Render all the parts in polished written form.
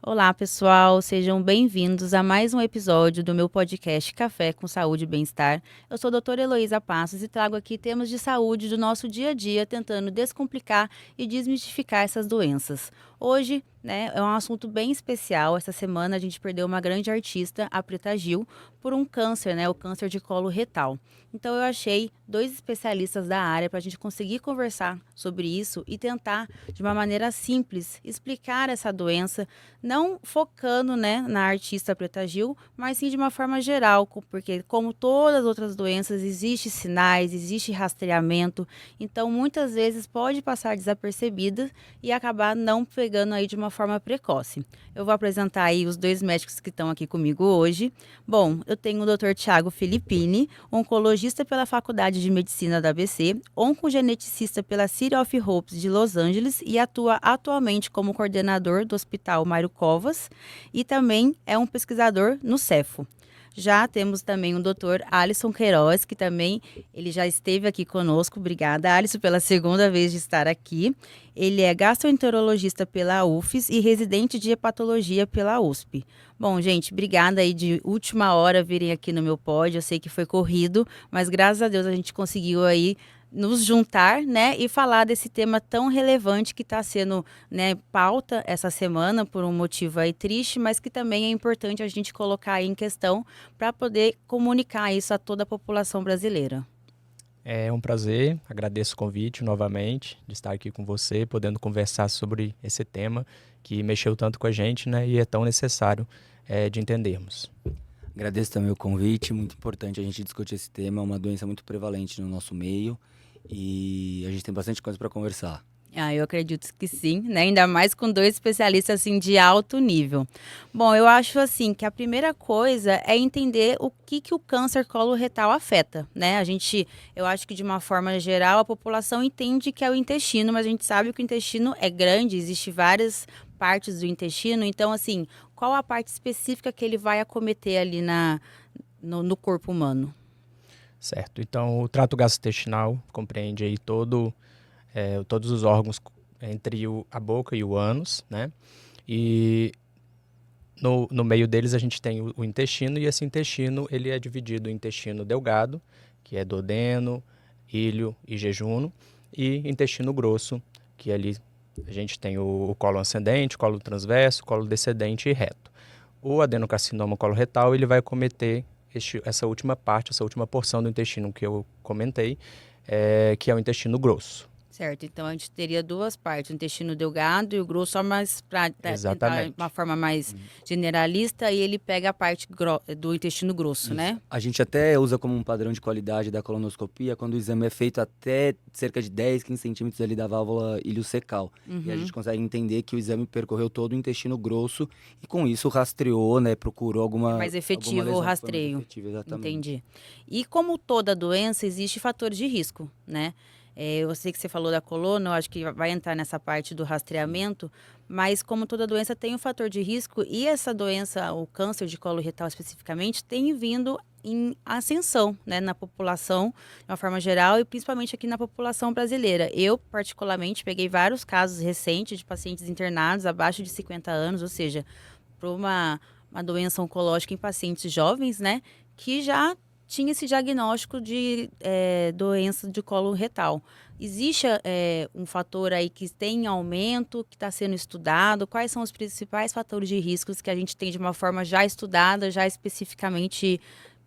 Olá, pessoal, sejam bem-vindos a mais um episódio do meu podcast Café com Saúde e Bem-Estar. Eu sou a doutora Heloísa Passos e trago aqui temas de saúde do nosso dia a dia, tentando descomplicar e desmistificar essas doenças. Hoje, é um assunto bem especial. Essa semana a gente perdeu uma grande artista, a Preta Gil, por um câncer, o câncer de colo retal. Então eu achei dois especialistas da área para a gente conseguir conversar sobre isso e tentar, de uma maneira simples, explicar essa doença, não focando, na artista Preta Gil, mas sim de uma forma geral, porque como todas as outras doenças, existe sinais, existe rastreamento, então muitas vezes pode passar desapercebida e acabar não pegando aí de uma forma precoce. Eu vou apresentar aí os dois médicos que estão aqui comigo hoje. Bom, eu tenho o Dr. Tiago Filippini, oncologista pela Faculdade de Medicina da ABC, oncogeneticista pela City of Hope de Los Angeles e atua atualmente como coordenador do Hospital Mário Covas e também é um pesquisador no Cefo. Já temos também o Dr. Alisson Queiroz, que também ele já esteve aqui conosco. Obrigada, Alisson, pela segunda vez de estar aqui. Ele é gastroenterologista pela UFES e residente de hepatologia pela USP. Bom, gente, obrigada aí de última hora virem aqui no meu pod. Eu sei que foi corrido, mas graças a Deus a gente conseguiu aí nos juntar, e falar desse tema tão relevante que está sendo, pauta essa semana por um motivo aí triste, mas que também é importante a gente colocar aí em questão para poder comunicar isso a toda a população brasileira. É um prazer, agradeço o convite novamente de estar aqui com você, podendo conversar sobre esse tema que mexeu tanto com a gente, e é tão necessário de entendermos. Agradeço também o convite, muito importante a gente discutir esse tema, é uma doença muito prevalente no nosso meio e a gente tem bastante coisa para conversar. Eu acredito que sim, ainda mais com dois especialistas assim de alto nível. Bom, eu acho assim que a primeira coisa é entender o que o câncer coloretal afeta, eu acho que de uma forma geral a população entende que é o intestino, mas a gente sabe que o intestino é grande, existe várias partes do intestino, então assim, qual a parte específica que ele vai acometer ali no corpo humano? Certo, então o trato gastrointestinal compreende aí todos os órgãos entre a boca e o ânus, E no meio deles a gente tem o intestino, e esse intestino ele é dividido em intestino delgado, que é duodeno, ilho e jejuno, e intestino grosso, que ali a gente tem o colo ascendente, colo transverso, colo descendente e reto. O adenocarcinoma coloretal ele vai acometer essa última parte, essa última porção do intestino que eu comentei, que é o intestino grosso. Certo, então a gente teria duas partes, o intestino delgado e o grosso, só mais para tentar uma forma mais generalista, e ele pega a parte do intestino grosso, Isso. A gente até usa como um padrão de qualidade da colonoscopia quando o exame é feito até cerca de 10, 15 centímetros ali da válvula iliocecal. E a gente consegue entender que o exame percorreu todo o intestino grosso e com isso rastreou, procurou alguma mais efetivo alguma o rastreio. Exatamente. Entendi. E como toda doença, existe fatores de risco, Eu sei que você falou da coluna, eu acho que vai entrar nessa parte do rastreamento, mas como toda doença tem um fator de risco, e essa doença, o câncer de colo retal especificamente, tem vindo em ascensão, na população, de uma forma geral, e principalmente aqui na população brasileira. Eu, particularmente, peguei vários casos recentes de pacientes internados abaixo de 50 anos, ou seja, para uma doença oncológica em pacientes jovens, que já tinha esse diagnóstico de doença de colo retal. Existe um fator aí que tem aumento, que está sendo estudado? Quais são os principais fatores de riscos que a gente tem de uma forma já estudada, já especificamente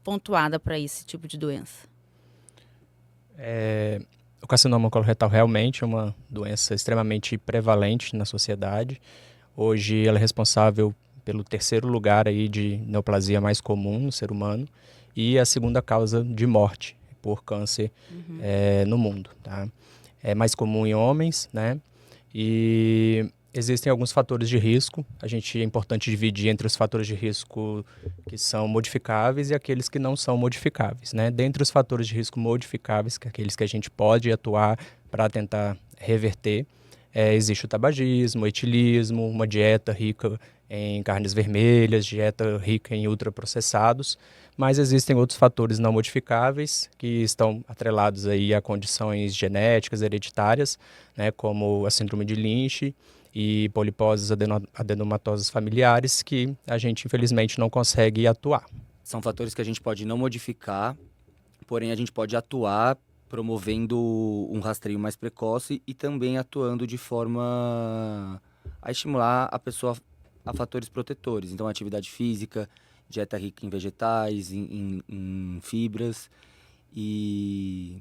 pontuada para esse tipo de doença? O carcinoma coloretal realmente é uma doença extremamente prevalente na sociedade. Hoje ela é responsável pelo terceiro lugar aí de neoplasia mais comum no ser humano e a segunda causa de morte por câncer no mundo. Tá? É mais comum em homens, E existem alguns fatores de risco. É importante dividir entre os fatores de risco que são modificáveis e aqueles que não são modificáveis, Dentre os fatores de risco modificáveis, que é aqueles que a gente pode atuar para tentar reverter, existe o tabagismo, o etilismo, uma dieta rica em carnes vermelhas, dieta rica em ultraprocessados, mas existem outros fatores não modificáveis que estão atrelados aí a condições genéticas, hereditárias, como a síndrome de Lynch e poliposes adenomatosas familiares que a gente infelizmente não consegue atuar. São fatores que a gente pode não modificar, porém a gente pode atuar promovendo um rastreio mais precoce e também atuando de forma a estimular a pessoa a fatores protetores. Então, atividade física, dieta rica em vegetais, em fibras e...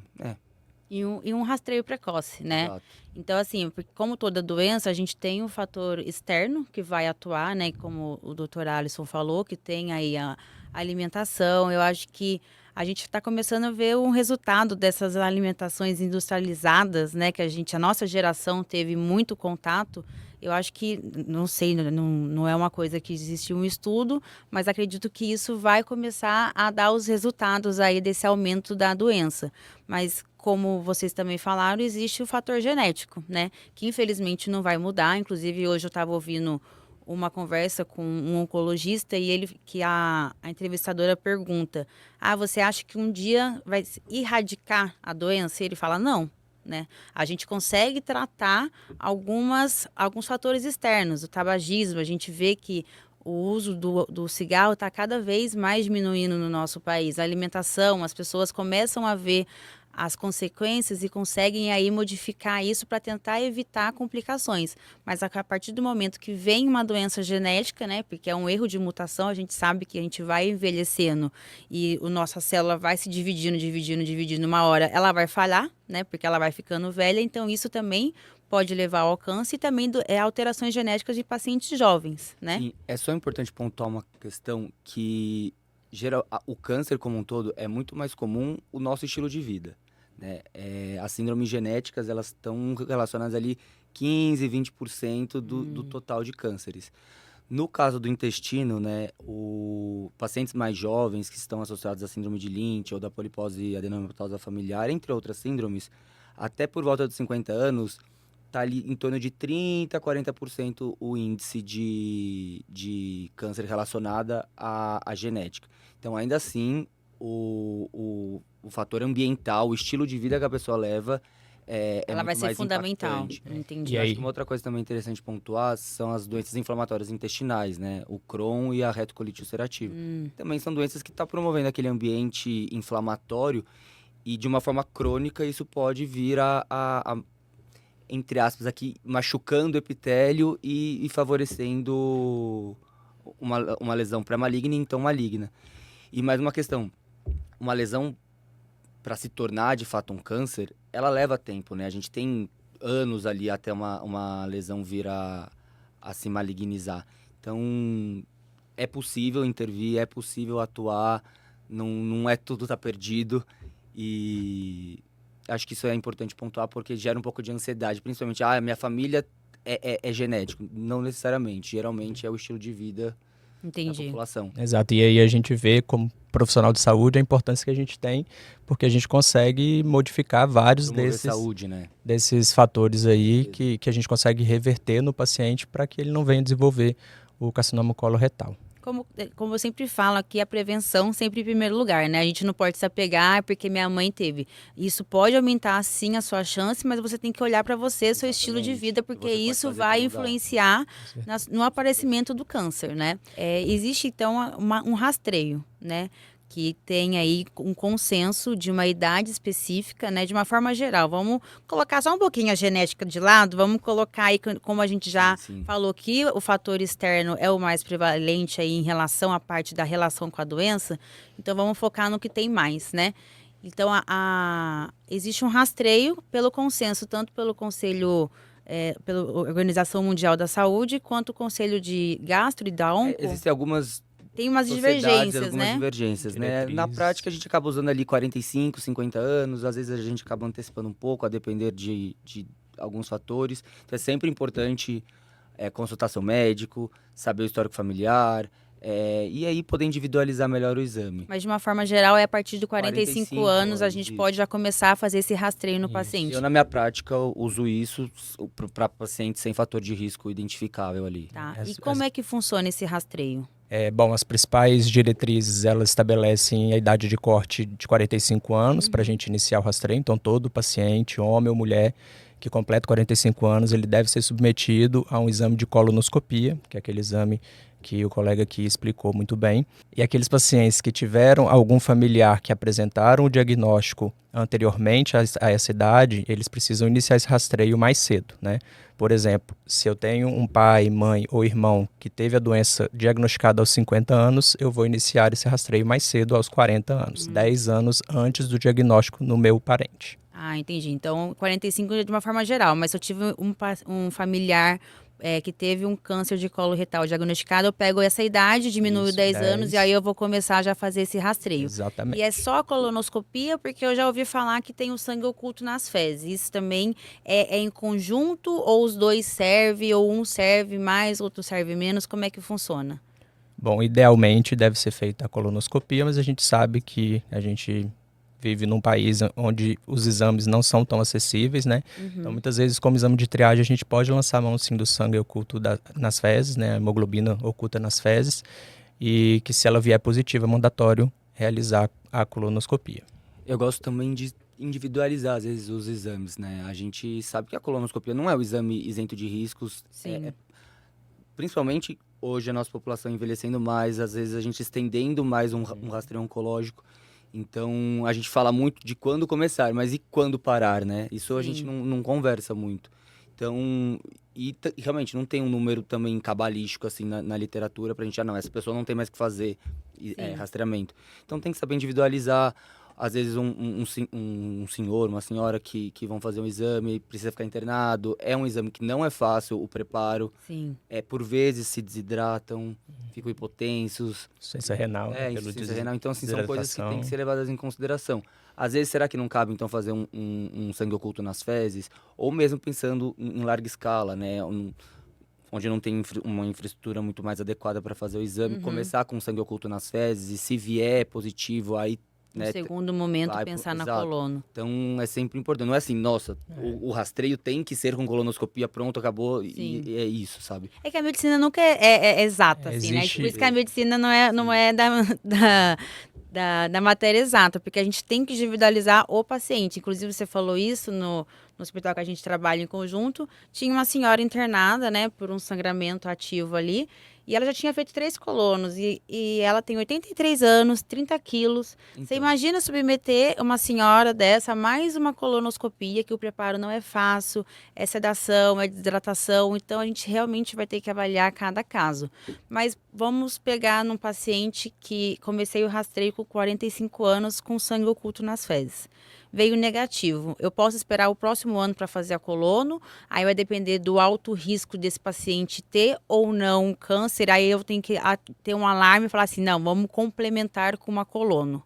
E um rastreio precoce, né? Exato. Então, assim, como toda doença, a gente tem um fator externo que vai atuar, né? Como o doutor Alisson falou, que tem aí a alimentação. Eu acho que a gente está começando a ver um resultado dessas alimentações industrializadas, né? Que a nossa geração teve muito contato. Eu acho que, não sei, não é uma coisa que existe um estudo, mas acredito que isso vai começar a dar os resultados aí desse aumento da doença. Mas, como vocês também falaram, existe o fator genético, né? Que infelizmente não vai mudar. Inclusive, hoje eu estava ouvindo uma conversa com um oncologista e a entrevistadora pergunta: você acha que um dia vai erradicar a doença? E ele fala: não. Né? A gente consegue tratar alguns fatores externos, o tabagismo. A gente vê que o uso do cigarro está cada vez mais diminuindo no nosso país. A alimentação, as pessoas começam a ver as consequências e conseguem aí modificar isso para tentar evitar complicações. Mas a partir do momento que vem uma doença genética, né, porque é um erro de mutação, a gente sabe que a gente vai envelhecendo e a nossa célula vai se dividindo, uma hora ela vai falhar, né, porque ela vai ficando velha, então isso também pode levar ao câncer e também alterações genéticas de pacientes jovens, né? Sim, é só importante pontuar uma questão que o câncer como um todo é muito mais comum o nosso estilo de vida, né? As síndromes genéticas, elas estão relacionadas ali 15, 20% do total de cânceres. No caso do intestino, né, pacientes mais jovens que estão associados à síndrome de Lynch ou da polipose adenomatosa familiar, entre outras síndromes, até por volta dos 50 anos, está ali em torno de 30% a 40% o índice de câncer relacionado à genética. Então, ainda assim, o fator ambiental, o estilo de vida que a pessoa leva ela vai ser fundamental. Entendi. E acho que uma outra coisa também interessante pontuar são as doenças inflamatórias intestinais, né? O Crohn e a retocolite ulcerativa. Também são doenças que estão promovendo aquele ambiente inflamatório e, de uma forma crônica, isso pode vir entre aspas, aqui, machucando o epitélio e favorecendo uma lesão pré-maligna e então maligna. E mais uma questão, uma lesão, para se tornar de fato um câncer, ela leva tempo, né? A gente tem anos ali até uma lesão vir a se malignizar. Então, é possível intervir, é possível atuar, não é tudo tá perdido e... Acho que isso é importante pontuar porque gera um pouco de ansiedade, principalmente, minha família é genético. Não necessariamente, geralmente é o estilo de vida da população. Exato, e aí a gente vê como profissional de saúde a importância que a gente tem, porque a gente consegue modificar vários desses fatores aí que a gente consegue reverter no paciente para que ele não venha desenvolver o carcinoma coloretal. Como eu sempre falo aqui, a prevenção sempre em primeiro lugar, né? A gente não pode se apegar porque minha mãe teve. Isso pode aumentar, sim, a sua chance, mas você tem que olhar para você, seu estilo de vida, porque isso vai influenciar no aparecimento do câncer, né? Existe, então, um rastreio, né? Que tem aí um consenso de uma idade específica, né, de uma forma geral. Vamos colocar só um pouquinho a genética de lado, vamos colocar aí, como a gente já falou que o fator externo é o mais prevalente aí em relação à parte da relação com a doença, então vamos focar no que tem mais, né? Então, existe um rastreio pelo consenso, tanto pelo Conselho... pela Organização Mundial da Saúde, quanto o Conselho de Gastro e da Onco. Existem algumas... Tem umas divergências, algumas né? divergências, né? Na prática, a gente acaba usando ali 45, 50 anos. Às vezes, a gente acaba antecipando um pouco, a depender de alguns fatores. Então, é sempre importante consultar seu médico, saber o histórico familiar... e aí poder individualizar melhor o exame. Mas de uma forma geral, a partir de 45 anos, a gente pode já começar a fazer esse rastreio no paciente. Eu, na minha prática, uso isso para pacientes sem fator de risco identificável ali. Tá. E como é que funciona esse rastreio? Bom, as principais diretrizes, elas estabelecem a idade de corte de 45 anos para a gente iniciar o rastreio. Então, todo paciente, homem ou mulher, que completa 45 anos, ele deve ser submetido a um exame de colonoscopia, que é aquele exame que o colega aqui explicou muito bem. E aqueles pacientes que tiveram algum familiar que apresentaram o diagnóstico anteriormente a essa idade, eles precisam iniciar esse rastreio mais cedo, né? Por exemplo, se eu tenho um pai, mãe ou irmão que teve a doença diagnosticada aos 50 anos, eu vou iniciar esse rastreio mais cedo, aos 40 anos, 10 anos antes do diagnóstico no meu parente. Ah, entendi. Então, 45 é de uma forma geral, mas se eu tive um familiar que teve um câncer de colo retal diagnosticado, eu pego essa idade, diminuo Isso, 10 anos e aí eu vou começar já a fazer esse rastreio. Exatamente. E é só a colonoscopia, porque eu já ouvi falar que tem o sangue oculto nas fezes. Isso também é em conjunto ou os dois servem, ou um serve mais, outro serve menos? Como é que funciona? Bom, idealmente deve ser feita a colonoscopia, mas a gente sabe que a gente vive num país onde os exames não são tão acessíveis, né? Então, muitas vezes, como exame de triagem, a gente pode lançar a mão, sim, do sangue oculto nas fezes, né? A hemoglobina oculta nas fezes, e que se ela vier positiva, é mandatório realizar a colonoscopia. Eu gosto também de individualizar, às vezes, os exames, né? A gente sabe que a colonoscopia não é o exame isento de riscos. Sim. Principalmente hoje, a nossa população envelhecendo mais, às vezes a gente estendendo mais um rastreio oncológico. Então, a gente fala muito de quando começar, mas e quando parar, né? Isso a gente não conversa muito. Então, realmente não tem um número também cabalístico, assim, na literatura pra gente, não, essa pessoa não tem mais o que fazer rastreamento. Então, tem que saber individualizar. Às vezes, um senhor, uma senhora que vão fazer um exame, precisa ficar internado. É um exame que não é fácil, o preparo. Sim. Por vezes se desidratam, ficam hipotensos. Insuficiência renal. Insuficiência renal. Então, assim, são coisas que têm que ser levadas em consideração. Às vezes, será que não cabe, então, fazer um sangue oculto nas fezes? Ou mesmo pensando em larga escala, né? Onde não tem uma infraestrutura muito mais adequada para fazer o exame. Começar com sangue oculto nas fezes e, se vier positivo, aí... No segundo momento, pensar na colono. Então, é sempre importante. Não é assim, nossa, o rastreio tem que ser com colonoscopia, pronto, acabou, e é isso, sabe? É que a medicina nunca é exata, assim, né? Por isso que a medicina não é da matéria exata, porque a gente tem que individualizar o paciente. Inclusive, você falou isso no hospital que a gente trabalha em conjunto. Tinha uma senhora internada, né, por um sangramento ativo ali, e ela já tinha feito 3 colonos, e ela tem 83 anos, 30 quilos. Então. Você imagina submeter uma senhora dessa a mais uma colonoscopia, que o preparo não é fácil, é sedação, é desidratação, então a gente realmente vai ter que avaliar cada caso. Mas vamos pegar num paciente que comecei o rastreio com 45 anos com sangue oculto nas fezes. Veio negativo. Eu posso esperar o próximo ano para fazer a colono, aí vai depender do alto risco desse paciente ter ou não câncer, aí eu tenho que ter um alarme e falar assim, não, vamos complementar com uma colono.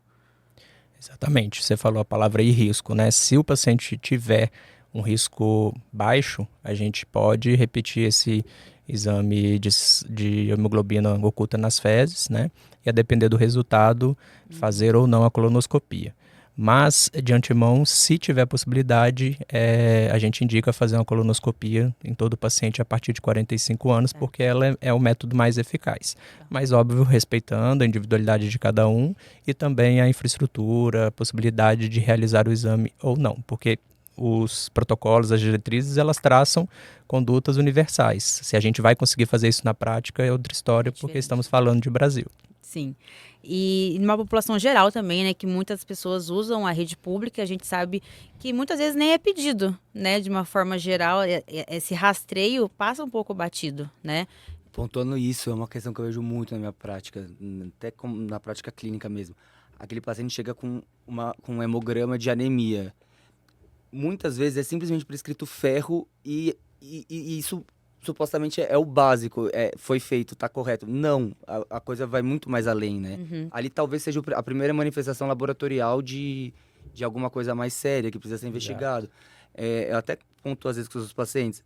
Exatamente, você falou a palavra aí, risco, né? Se o paciente tiver um risco baixo, a gente pode repetir esse exame de hemoglobina oculta nas fezes, né? E a depender do resultado, fazer ou não a colonoscopia. Mas, de antemão, se tiver possibilidade, a gente indica fazer uma colonoscopia em todo paciente a partir de 45 anos, porque ela é o método mais eficaz. Mas, óbvio, respeitando a individualidade de cada um e também a infraestrutura, a possibilidade de realizar o exame ou não, porque os protocolos, as diretrizes, elas traçam condutas universais. Se a gente vai conseguir fazer isso na prática é outra história, porque estamos falando de Brasil. Sim. E numa população geral também, né, que muitas pessoas usam a rede pública, a gente sabe que muitas vezes nem é pedido, né, de uma forma geral, esse rastreio passa um pouco batido, né? Pontuando isso, é uma questão que eu vejo muito na minha prática, até na prática clínica mesmo. Aquele paciente chega com um hemograma de anemia. Muitas vezes é simplesmente prescrito ferro e isso supostamente é o básico, foi feito, tá correto. Não, a coisa vai muito mais além, né? Ali talvez seja a primeira manifestação laboratorial de alguma coisa mais séria que precisa ser investigado. Eu até ponto às vezes com os pacientes,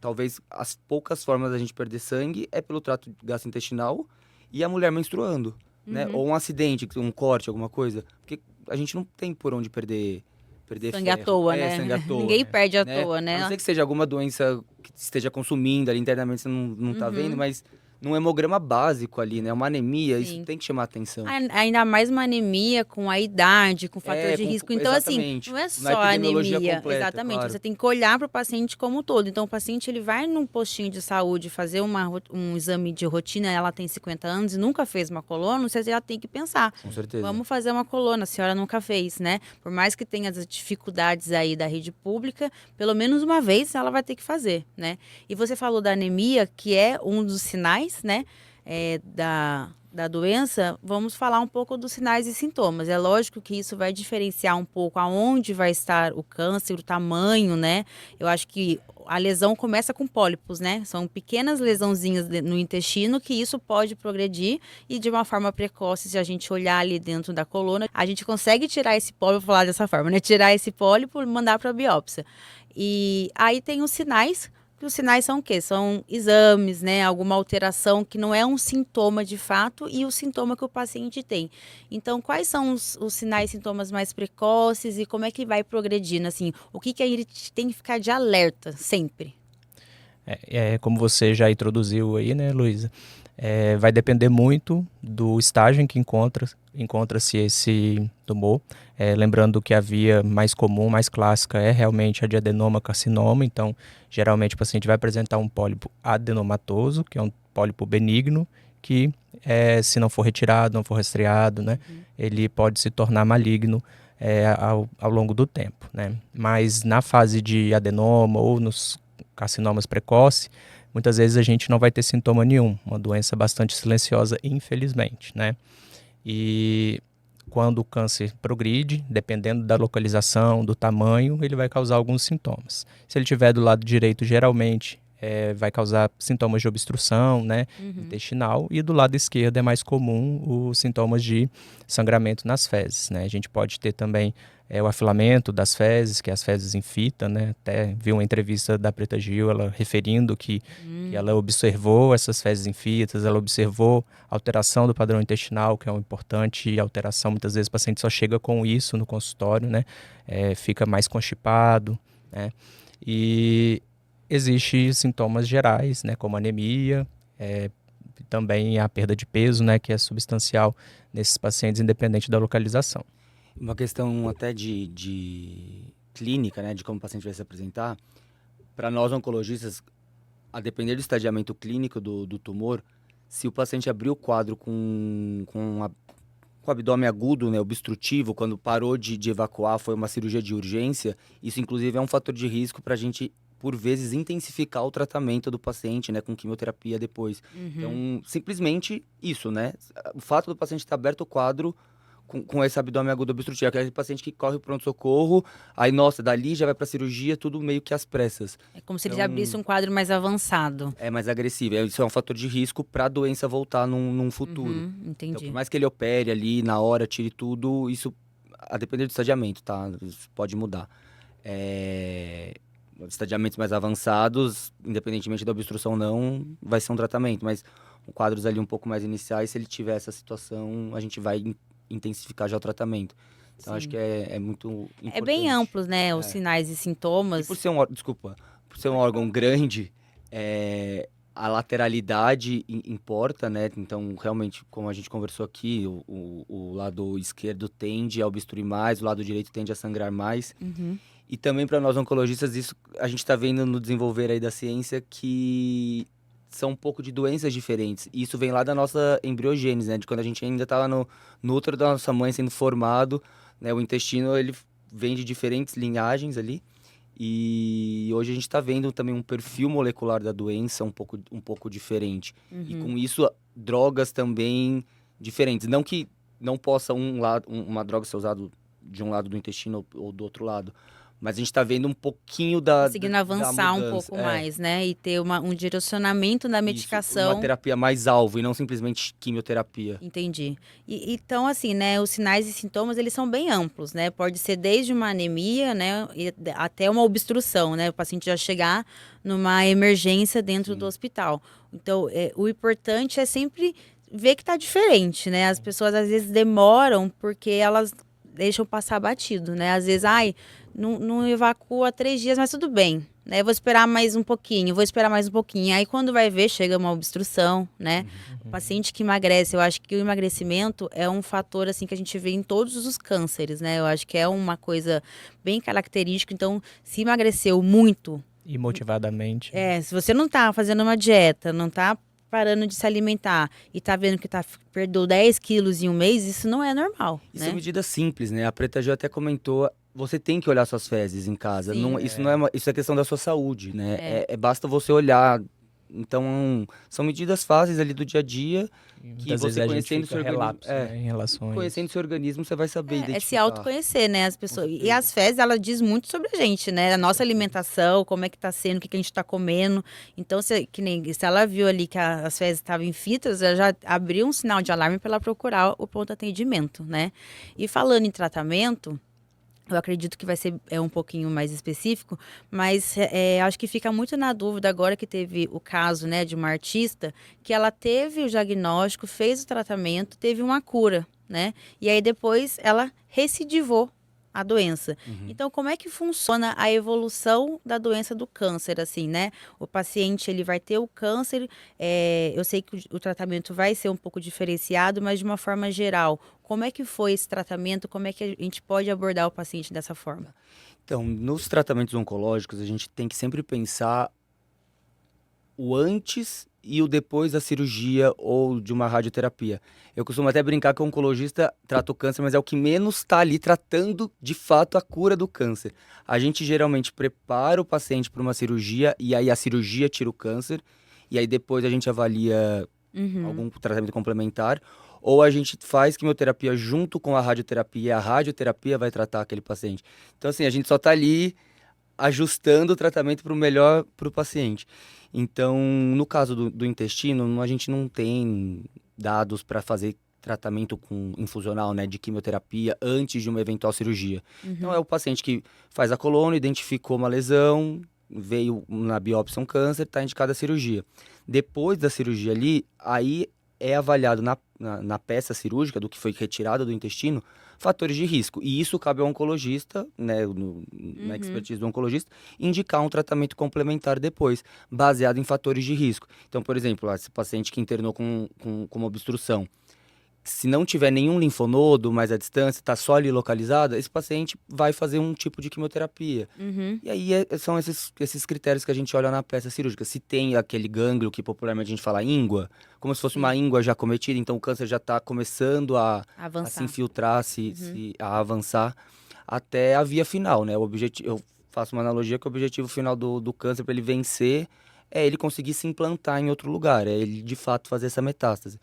talvez as poucas formas da gente perder sangue é pelo trato gastrointestinal e a mulher menstruando, né? Ou um acidente, um corte, alguma coisa. Porque a gente não tem por onde perder sangue à toa, né? Sangue à toa. Ninguém perde à toa, né? A não ser que seja alguma doença que esteja consumindo ali internamente, você não tá vendo, mas num hemograma básico ali, né? Uma anemia, Sim. isso tem que chamar atenção. Ainda mais uma anemia com a idade, com fator de risco. Então, exatamente. assim, não é Na só epidemiologia anemia. completa, Exatamente. claro. Você tem que olhar para o paciente como um todo. Então, o paciente ele vai num postinho de saúde fazer um exame de rotina, ela tem 50 anos e nunca fez uma coluna, você já tem que pensar. Com certeza. Vamos fazer uma coluna, a senhora nunca fez, né? Por mais que tenha as dificuldades aí da rede pública, pelo menos uma vez ela vai ter que fazer, né? E você falou da anemia, que é um dos sinais, né? Da doença, vamos falar um pouco dos sinais e sintomas. É lógico que isso vai diferenciar um pouco aonde vai estar o câncer, o tamanho, né? Eu acho que a lesão começa com pólipos, né? São pequenas lesãozinhas no intestino que isso pode progredir e de uma forma precoce, se a gente olhar ali dentro da coluna, a gente consegue tirar esse pólipo, vou falar dessa forma, né? Tirar esse pólipo e mandar para a biópsia. E aí tem os sinais. E os sinais são o quê? São exames, né? Alguma alteração que não é um sintoma de fato e o sintoma que o paciente tem. Então, quais são os sinais e sintomas mais precoces e como é que vai progredindo? Assim, o que a gente tem que ficar de alerta sempre? Como você já introduziu aí, né, Luísa? Vai depender muito do estágio em que encontra-se esse tumor. Lembrando que a via mais comum, mais clássica, é realmente a de adenoma-carcinoma. Então, geralmente o paciente vai apresentar um pólipo adenomatoso, que é um pólipo benigno, que se não for retirado, não for rastreado, né, ele pode se tornar maligno ao longo do tempo, né? Mas na fase de adenoma ou nos carcinomas precoces, muitas vezes a gente não vai ter sintoma nenhum, uma doença bastante silenciosa, infelizmente, né? E quando o câncer progride, dependendo da localização, do tamanho, ele vai causar alguns sintomas. Se ele estiver do lado direito, geralmente vai causar sintomas de obstrução, né, intestinal, e do lado esquerdo é mais comum os sintomas de sangramento nas fezes, né? A gente pode ter também o afilamento das fezes, que as fezes infita, né? Até vi uma entrevista da Preta Gil, ela referindo que ela observou essas fezes infitas, ela observou alteração do padrão intestinal, que é uma importante alteração. Muitas vezes o paciente só chega com isso no consultório, né? Fica mais constipado, né? E existem sintomas gerais, né? Como anemia, também a perda de peso, né? Que é substancial nesses pacientes, independente da localização. Uma questão até de clínica, né, de como o paciente vai se apresentar, para nós oncologistas, a depender do estadiamento clínico do tumor, se o paciente abrir o quadro com o abdômen agudo, né, obstrutivo, quando parou de evacuar, foi uma cirurgia de urgência, isso inclusive é um fator de risco para a gente, por vezes, intensificar o tratamento do paciente, né, com quimioterapia depois. Então, simplesmente isso, né? O fato do paciente estar aberto o quadro com esse abdômen agudo obstrutivo, aquele paciente que corre o pronto-socorro, aí, nossa, dali já vai pra cirurgia, tudo meio que às pressas. É como se ele abrisse um quadro mais avançado. É mais agressivo. Isso é um fator de risco pra doença voltar num futuro. Entendi. Então, por mais que ele opere ali, na hora, tire tudo, isso, a depender do estadiamento, tá? Isso pode mudar. Estadiamentos mais avançados, independentemente da obstrução ou não, vai ser um tratamento. Mas quadros ali um pouco mais iniciais, se ele tiver essa situação, a gente vai intensificar já o tratamento. Então, acho que é muito importante. É bem amplo, né? Os sinais e sintomas. E por ser um órgão grande, a lateralidade importa, né? Então, realmente, como a gente conversou aqui, o lado esquerdo tende a obstruir mais, o lado direito tende a sangrar mais. E também para nós oncologistas, isso a gente está vendo no desenvolver aí da ciência que são um pouco de doenças diferentes. E isso vem lá da nossa embriogênese, né? De quando a gente ainda estava no útero da nossa mãe sendo formado, né? O intestino, ele vem de diferentes linhagens ali. E hoje a gente está vendo também um perfil molecular da doença um pouco diferente. E com isso, drogas também diferentes. Não que não possa uma droga ser usada de um lado do intestino ou do outro lado. Mas a gente está vendo um pouquinho conseguindo avançar um pouco mais, né? E ter um direcionamento da medicação. Isso, uma terapia mais alvo e não simplesmente quimioterapia. Entendi. Então, assim, né? Os sinais e sintomas, eles são bem amplos, né? Pode ser desde uma anemia, né? Até uma obstrução, né? O paciente já chegar numa emergência dentro do hospital. Então, o importante é sempre ver que tá diferente, né? As pessoas, às vezes, demoram porque elas deixam passar batido, né? Às vezes, não evacua 3 dias, mas tudo bem, né? Vou esperar mais um pouquinho, Aí quando vai ver, chega uma obstrução, né? O paciente que emagrece, eu acho que o emagrecimento é um fator, assim, que a gente vê em todos os cânceres, né? Eu acho que é uma coisa bem característica. Então, se emagreceu muito... E motivadamente. Se você não tá fazendo uma dieta, não tá parando de se alimentar e tá vendo que perdeu 10 quilos em um mês, isso não é normal, Isso né? é medida simples, né? A Preta Gil até comentou, você tem que olhar suas fezes em casa. Sim. Isso não é isso é questão da sua saúde, né? Basta você olhar. Então, são medidas fáceis ali do dia a dia que Muitas vezes você a gente conhecendo fica seu organismo, relapso, né, em relação a conhecendo isso. seu organismo, você vai saber É se identificar. autoconhecer, né, as pessoas. E certeza. as fezes, ela diz muito sobre a gente, né? A nossa alimentação, como é que tá sendo, o que que a gente tá comendo. Então, se ela viu ali que as fezes estavam infitas, ela já abriu um sinal de alarme para ela procurar o pronto atendimento, né? E falando em tratamento, eu acredito que vai ser um pouquinho mais específico, mas acho que fica muito na dúvida agora que teve o caso, né, de uma artista que ela teve o diagnóstico, fez o tratamento, teve uma cura, né? E aí depois ela recidivou a doença. Então, como é que funciona a evolução da doença do câncer, assim, né? O paciente, ele vai ter o câncer, eu sei que o tratamento vai ser um pouco diferenciado, mas de uma forma geral, como é que foi esse tratamento? Como é que a gente pode abordar o paciente dessa forma? Então, nos tratamentos oncológicos, a gente tem que sempre pensar o antes e o depois da cirurgia ou de uma radioterapia. Eu costumo até brincar que o oncologista trata o câncer, mas é o que menos está ali tratando de fato a cura do câncer. A gente geralmente prepara o paciente para uma cirurgia e aí a cirurgia tira o câncer e aí depois a gente avalia algum tratamento complementar, ou a gente faz quimioterapia junto com a radioterapia vai tratar aquele paciente. Então, assim, a gente só está ali ajustando o tratamento para o melhor para o paciente. Então, no caso do intestino, a gente não tem dados para fazer tratamento com infusional, né, de quimioterapia antes de uma eventual cirurgia. Então, é o paciente que faz a colônia, identificou uma lesão, veio na biópsia um câncer, está indicada a cirurgia. Depois da cirurgia ali, aí é avaliado na peça cirúrgica, do que foi retirado do intestino, fatores de risco. E isso cabe ao oncologista, né, na expertise do oncologista, indicar um tratamento complementar depois, baseado em fatores de risco. Então, por exemplo, esse paciente que internou com uma obstrução, se não tiver nenhum linfonodo mais à distância, está só ali localizada, esse paciente vai fazer um tipo de quimioterapia. E aí são esses critérios que a gente olha na peça cirúrgica. Se tem aquele gânglio que popularmente a gente fala íngua, como se fosse uma íngua já cometida, então o câncer já está começando a se infiltrar, a avançar até a via final, né? Eu faço uma analogia que o objetivo final do câncer para ele vencer é ele conseguir se implantar em outro lugar, é ele de fato fazer essa metástase.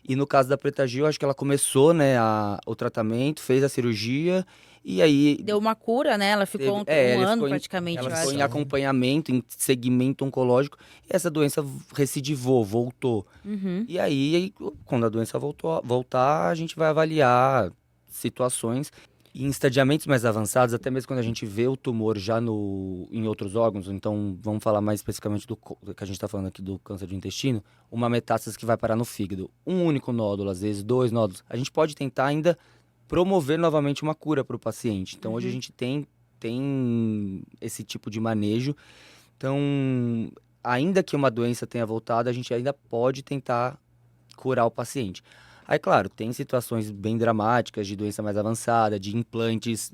E no caso da Preta Gil, acho que ela começou, né, o tratamento, fez a cirurgia e aí... Deu uma cura, né? Ela ficou um ano praticamente, Ela eu ficou acho. em acompanhamento, em segmento oncológico, e essa doença recidivou, voltou. E aí, quando a doença voltar, a gente vai avaliar situações. E em estadiamentos mais avançados, até mesmo quando a gente vê o tumor já em outros órgãos, então vamos falar mais especificamente do que a gente está falando aqui do câncer do intestino, uma metástase que vai parar no fígado, um único nódulo, às vezes 2 nódulos, a gente pode tentar ainda promover novamente uma cura para o paciente. Então hoje a gente tem esse tipo de manejo. Então, ainda que uma doença tenha voltado, a gente ainda pode tentar curar o paciente. Aí, claro, tem situações bem dramáticas de doença mais avançada, de implantes,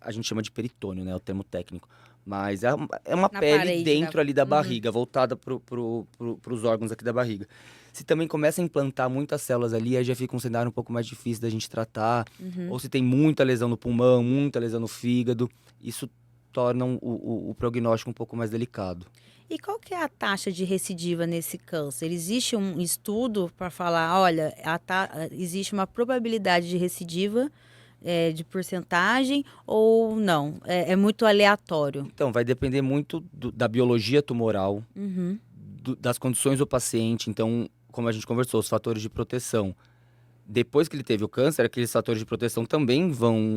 a gente chama de peritônio, né, o termo técnico. Mas é uma pele dentro ali da barriga, voltada para os órgãos aqui da barriga. Se também começa a implantar muitas células ali, aí já fica um cenário um pouco mais difícil da gente tratar. Ou se tem muita lesão no pulmão, muita lesão no fígado, isso torna o prognóstico um pouco mais delicado. E qual que é a taxa de recidiva nesse câncer? Existe um estudo para falar, olha, existe uma probabilidade de recidiva de porcentagem ou não? É muito aleatório? Então, vai depender muito da biologia tumoral, das condições do paciente. Então, como a gente conversou, os fatores de proteção. depois que ele teve o câncer, aqueles fatores de proteção também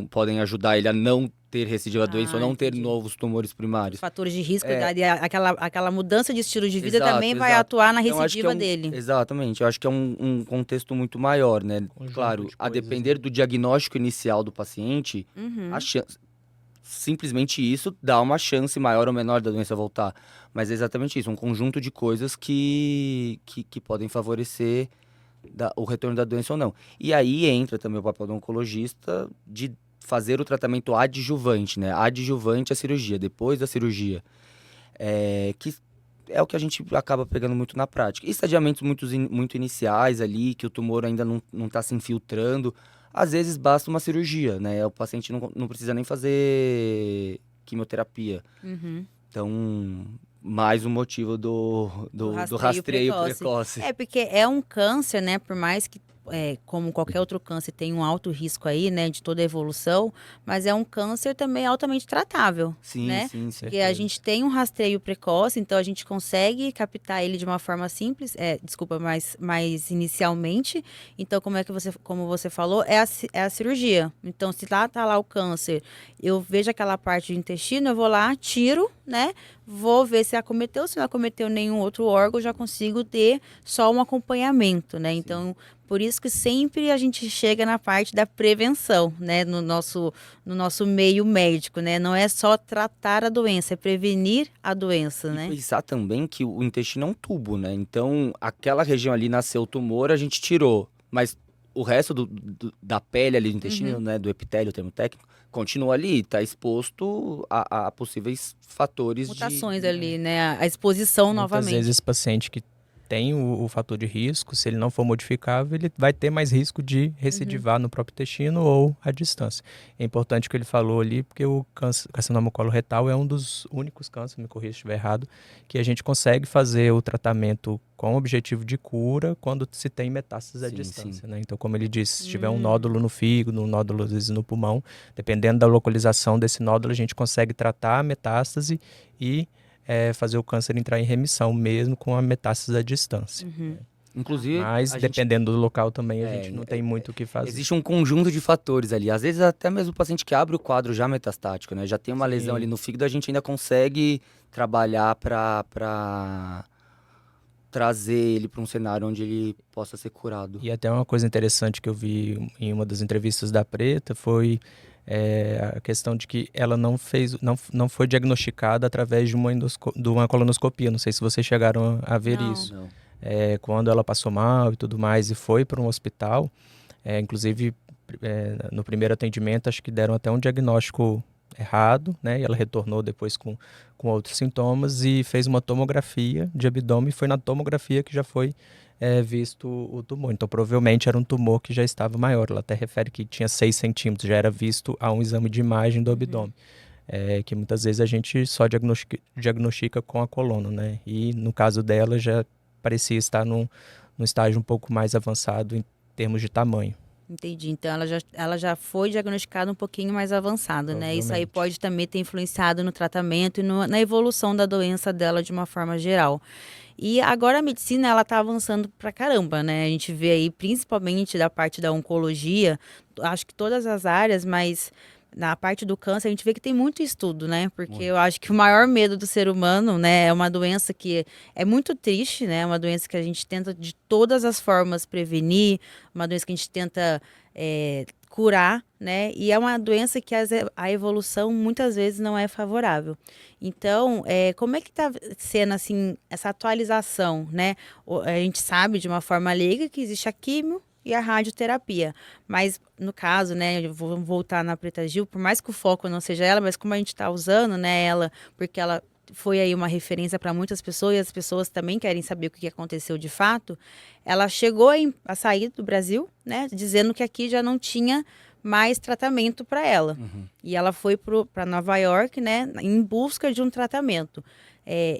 podem ajudar ele a não ter recidiva da doença ou não ter entendi. novos tumores primários. Os fatores de risco, É. aquela mudança de estilo de vida Exato, também vai exato. atuar na Então, acho que recidiva dele. Exatamente, eu acho que é um contexto muito maior, né? Conjunto Claro, de a coisas, depender né? do diagnóstico inicial do paciente, Uhum. a chance, simplesmente isso dá uma chance maior ou menor da doença voltar. Mas é exatamente isso, um conjunto de coisas que podem favorecer o retorno da doença ou não. E aí entra também o papel do oncologista de fazer o tratamento adjuvante, né? Adjuvante à cirurgia, depois da cirurgia. Que é o que a gente acaba pegando muito na prática. E estadiamentos muito iniciais ali, que o tumor ainda não está se infiltrando. Às vezes basta uma cirurgia, né? O paciente não precisa nem fazer quimioterapia. Uhum. Então, mais um motivo do rastreio precoce. É, porque é um câncer, né? Por mais que, como qualquer outro câncer, tem um alto risco aí, né? De toda a evolução, mas é um câncer também altamente tratável, Sim, né? sim, Porque a gente tem um rastreio precoce, então a gente consegue captar ele de uma forma simples, mais inicialmente. Então, como você falou, é a cirurgia. Então, se lá tá lá o câncer, eu vejo aquela parte do intestino, eu vou lá, tiro, né? Vou ver se acometeu, se não acometeu nenhum outro órgão, já consigo ter só um acompanhamento, né? Então, por isso que sempre a gente chega na parte da prevenção, né? No nosso meio médico, né? Não é só tratar a doença, é prevenir a doença, né? E pensar também que o intestino é um tubo, né? Então, aquela região ali nasceu o tumor, a gente tirou. Mas o resto da pele ali do intestino, né? Do epitélio, o termo técnico, continua ali, está exposto a possíveis fatores Mutações ali, né? A exposição Muitas novamente. vezes esse paciente que tem o fator de risco, se ele não for modificável, ele vai ter mais risco de recidivar no próprio intestino ou à distância. É importante o que ele falou ali, porque o carcinoma coloretal é um dos únicos cânceres, me corrija se estiver errado, que a gente consegue fazer o tratamento com o objetivo de cura quando se tem metástases à Sim, distância, sim. né? Então, como ele disse, se tiver um nódulo no fígado, um nódulo às vezes no pulmão, dependendo da localização desse nódulo, a gente consegue tratar a metástase e fazer o câncer entrar em remissão mesmo com a metástase à distância. Inclusive, Mas a gente dependendo do local também a É, gente não tem muito o que fazer. existe um conjunto de fatores ali. Às vezes, até mesmo o paciente que abre o quadro já metastático, né? Já tem uma lesão ali no fígado, a gente ainda consegue trabalhar para trazer ele para um cenário onde ele possa ser curado. E até uma coisa interessante que eu vi em uma das entrevistas da Preta foi a questão de que ela não foi diagnosticada através de uma colonoscopia. Não sei se vocês chegaram a ver Não. isso. Não. Quando ela passou mal e tudo mais e foi para um hospital, inclusive no primeiro atendimento acho que deram até um diagnóstico errado, né? E ela retornou depois com outros sintomas e fez uma tomografia de abdômen. Foi na tomografia que já foi visto o tumor. Então, provavelmente era um tumor que já estava maior. Ela até refere que tinha 6 centímetros, já era visto a um exame de imagem do abdômen. Que muitas vezes a gente só diagnostica com a coluna, né? E no caso dela já parecia estar num estágio um pouco mais avançado em termos de tamanho. Entendi. Então ela já foi diagnosticada um pouquinho mais avançada, né? Isso aí Provavelmente. pode também ter influenciado no tratamento e na evolução da doença dela de uma forma geral. E agora a medicina, ela tá avançando pra caramba, né? A gente vê aí, principalmente da parte da oncologia, acho que todas as áreas, mas na parte do câncer a gente vê que tem muito estudo, né? Porque eu acho que o maior medo do ser humano, né, é uma doença que é muito triste, né? É uma doença que a gente tenta de todas as formas prevenir, uma doença que a gente tenta curar, né? E é uma doença que a evolução muitas vezes não é favorável. Então, como é que está sendo assim essa atualização, né? A gente sabe de uma forma leiga que existe a quimio e a radioterapia, mas no caso, né, eu vou voltar na Preta Gil, por mais que o foco não seja ela, mas como a gente está usando, né, ela, porque ela foi aí uma referência para muitas pessoas e as pessoas também querem saber o que aconteceu de fato. Ela chegou a sair do Brasil, né, dizendo que aqui já não tinha mais tratamento para ela. E ela foi para Nova York, né, em busca de um tratamento.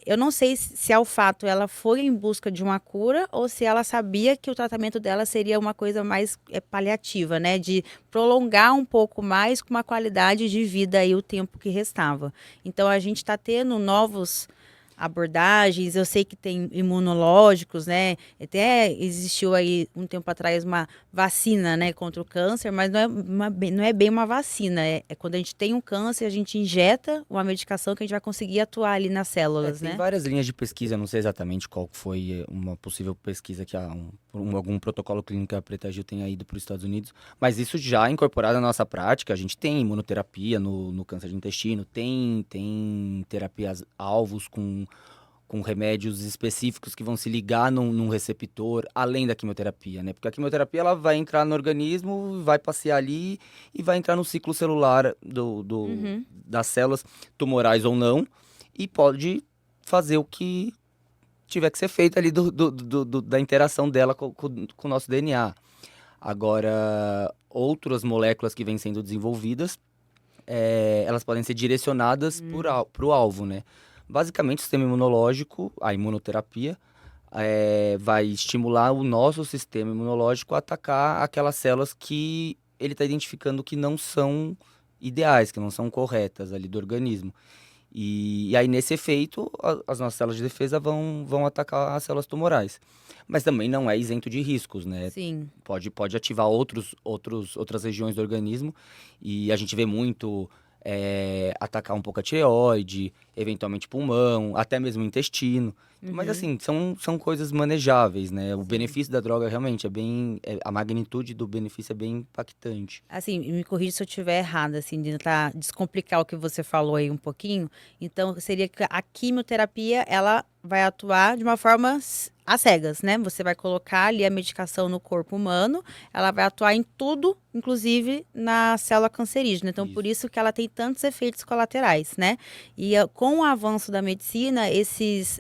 Eu não sei se ao fato ela foi em busca de uma cura ou se ela sabia que o tratamento dela seria uma coisa mais paliativa, né, de prolongar um pouco mais com uma qualidade de vida aí o tempo que restava. Então a gente está tendo novos abordagens. Eu sei que tem imunológicos, né? Até existiu aí um tempo atrás uma vacina, né, contra o câncer, mas não é bem uma vacina. É quando a gente tem um câncer, a gente injeta uma medicação que a gente vai conseguir atuar ali nas células, Tem né? várias linhas de pesquisa, não sei exatamente qual foi uma possível pesquisa que algum protocolo clínico que a Preta Gil tenha ido para os Estados Unidos, mas isso já incorporado na nossa prática, a gente tem imunoterapia no câncer de intestino, tem terapias alvos com remédios específicos que vão se ligar num receptor, além da quimioterapia, né? Porque a quimioterapia ela vai entrar no organismo, vai passear ali e vai entrar no ciclo celular das células tumorais ou não, e pode fazer o que tiver que ser feito ali da interação dela com o nosso DNA. Agora, outras moléculas que vêm sendo desenvolvidas, elas podem ser direcionadas para o alvo, né? Basicamente, o sistema imunológico, a imunoterapia, vai estimular o nosso sistema imunológico a atacar aquelas células que ele está identificando que não são ideais, que não são corretas ali do organismo. E aí, nesse efeito, as nossas células de defesa vão atacar as células tumorais. Mas também não é isento de riscos, né? Sim. Pode ativar outras regiões do organismo. E a gente vê muito atacar um pouco a tireoide, eventualmente pulmão, até mesmo o intestino. Mas assim, são coisas manejáveis, né? O benefício da droga realmente a magnitude do benefício é bem impactante. Assim, me corrija se eu estiver errada, assim, de tentar descomplicar o que você falou aí um pouquinho. Então, seria que a quimioterapia, ela vai atuar de uma forma às cegas, né? Você vai colocar ali a medicação no corpo humano, ela vai atuar em tudo, inclusive na célula cancerígena. Então, por isso que ela tem tantos efeitos colaterais, né? E com o avanço da medicina,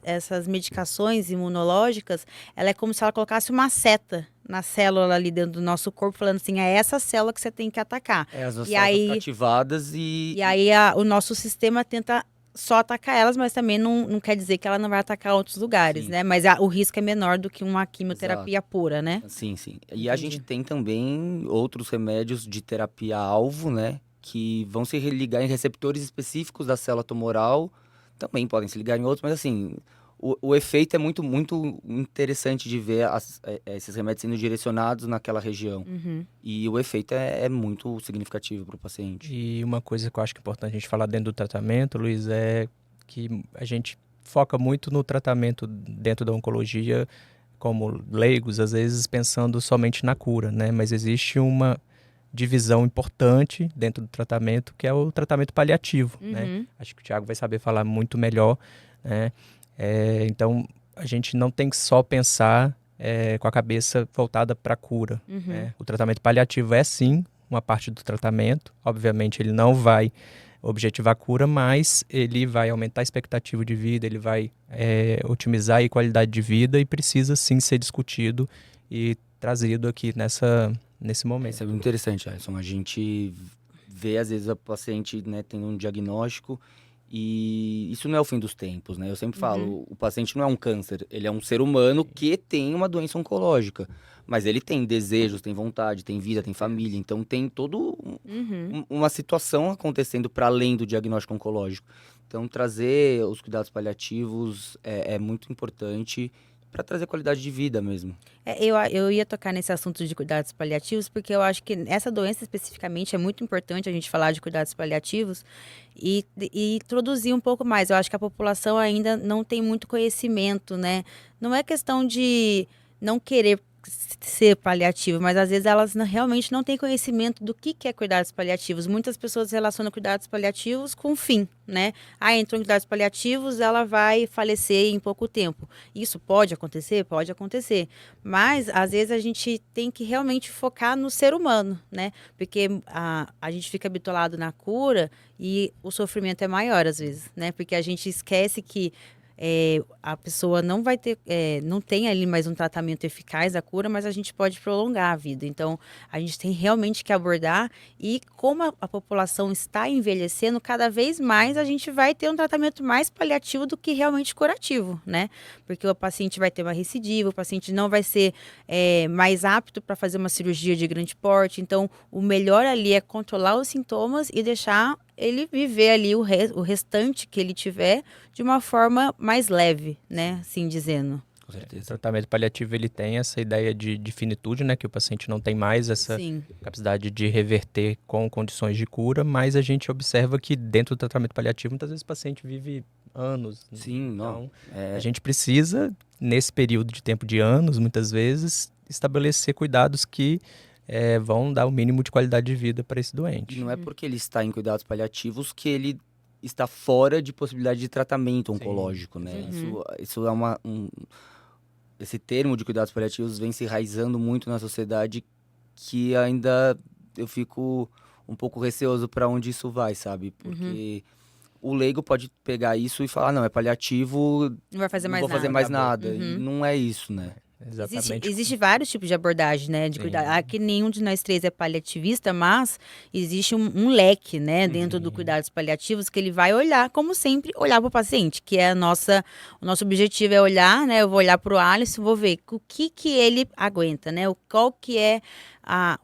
essas medicações imunológicas, ela é como se ela colocasse uma seta na célula ali dentro do nosso corpo, falando assim, é essa célula que você tem que atacar. As nossas E células aí, ativadas e aí o nosso sistema tenta só atacar elas, mas também não quer dizer que ela não vai atacar outros lugares, Sim. né? Mas o risco é menor do que uma quimioterapia pura, né? Sim. E Entendi. a gente tem também outros remédios de terapia-alvo, né? Que vão se ligar em receptores específicos da célula tumoral. Também podem se ligar em outros, mas assim, o efeito é muito, muito interessante de ver esses remédios sendo direcionados naquela região. E o efeito é muito significativo para o paciente. E uma coisa que eu acho que é importante a gente falar dentro do tratamento, Luiz, é que a gente foca muito no tratamento dentro da oncologia, como leigos, às vezes pensando somente na cura, né? Mas existe uma divisão importante dentro do tratamento, que é o tratamento paliativo, né? Acho que o Thiago vai saber falar muito melhor, né? Então, a gente não tem que só pensar com a cabeça voltada para a cura, né? O tratamento paliativo é, sim, uma parte do tratamento. Obviamente, ele não vai objetivar a cura, mas ele vai aumentar a expectativa de vida, ele vai otimizar a qualidade de vida e precisa, sim, ser discutido e trazido aqui nesse momento. Isso é muito interessante, Alisson. A gente vê, às vezes, a paciente, né, tendo um diagnóstico e isso não é o fim dos tempos, né? Eu sempre falo, o paciente não é um câncer, ele é um ser humano que tem uma doença oncológica. Mas ele tem desejos, tem vontade, tem vida, tem família. Então, tem todo uma situação acontecendo para além do diagnóstico oncológico. Então, trazer os cuidados paliativos é muito importante para trazer qualidade de vida mesmo. Eu ia tocar nesse assunto de cuidados paliativos, porque eu acho que essa doença especificamente é muito importante a gente falar de cuidados paliativos e introduzir um pouco mais. Eu acho que a população ainda não tem muito conhecimento, né? Não é questão de não querer ser paliativo, mas às vezes elas realmente não têm conhecimento do que é cuidados paliativos. Muitas pessoas relacionam cuidados paliativos com o fim, né? Entrou em cuidados paliativos, ela vai falecer em pouco tempo. Isso pode acontecer? Pode acontecer. Mas, às vezes, a gente tem que realmente focar no ser humano, né? Porque a gente fica habituado na cura e o sofrimento é maior, às vezes, né? Porque a gente esquece que a pessoa não vai ter, não tem ali mais um tratamento eficaz da cura, mas a gente pode prolongar a vida. Então, a gente tem realmente que abordar e como a população está envelhecendo, cada vez mais a gente vai ter um tratamento mais paliativo do que realmente curativo, né? Porque o paciente vai ter uma recidiva, o paciente não vai ser mais apto para fazer uma cirurgia de grande porte. Então, o melhor ali é controlar os sintomas e deixar ele viver ali o restante que ele tiver de uma forma mais leve, né? Assim dizendo. Com O certeza. tratamento paliativo ele tem essa ideia de finitude, né, que o paciente não tem mais essa Sim. capacidade de reverter com condições de cura, mas a gente observa que dentro do tratamento paliativo muitas vezes o paciente vive anos. Sim, não. Então, a gente precisa, nesse período de tempo de anos, muitas vezes, estabelecer cuidados que vão dar o mínimo de qualidade de vida para esse E doente. não é porque ele está em cuidados paliativos que ele está fora de possibilidade de tratamento oncológico, né? Isso é esse termo de cuidados paliativos vem se enraizando muito na sociedade, que ainda eu fico um pouco receoso para onde isso vai, sabe? Porque o leigo pode pegar isso e falar, não, é paliativo, Não vai fazer não mais vou nada. fazer mais nada. Uhum. E não é isso, né? Exatamente. Existe vários tipos de abordagem, né? De cuidar. Aqui nenhum de nós três é paliativista, mas existe um leque, né? Dentro do cuidados paliativos que ele vai olhar, como sempre, olhar para o paciente, que é o nosso objetivo é olhar, né? Eu vou olhar para o Alisson, vou ver o que ele aguenta, né? Qual que é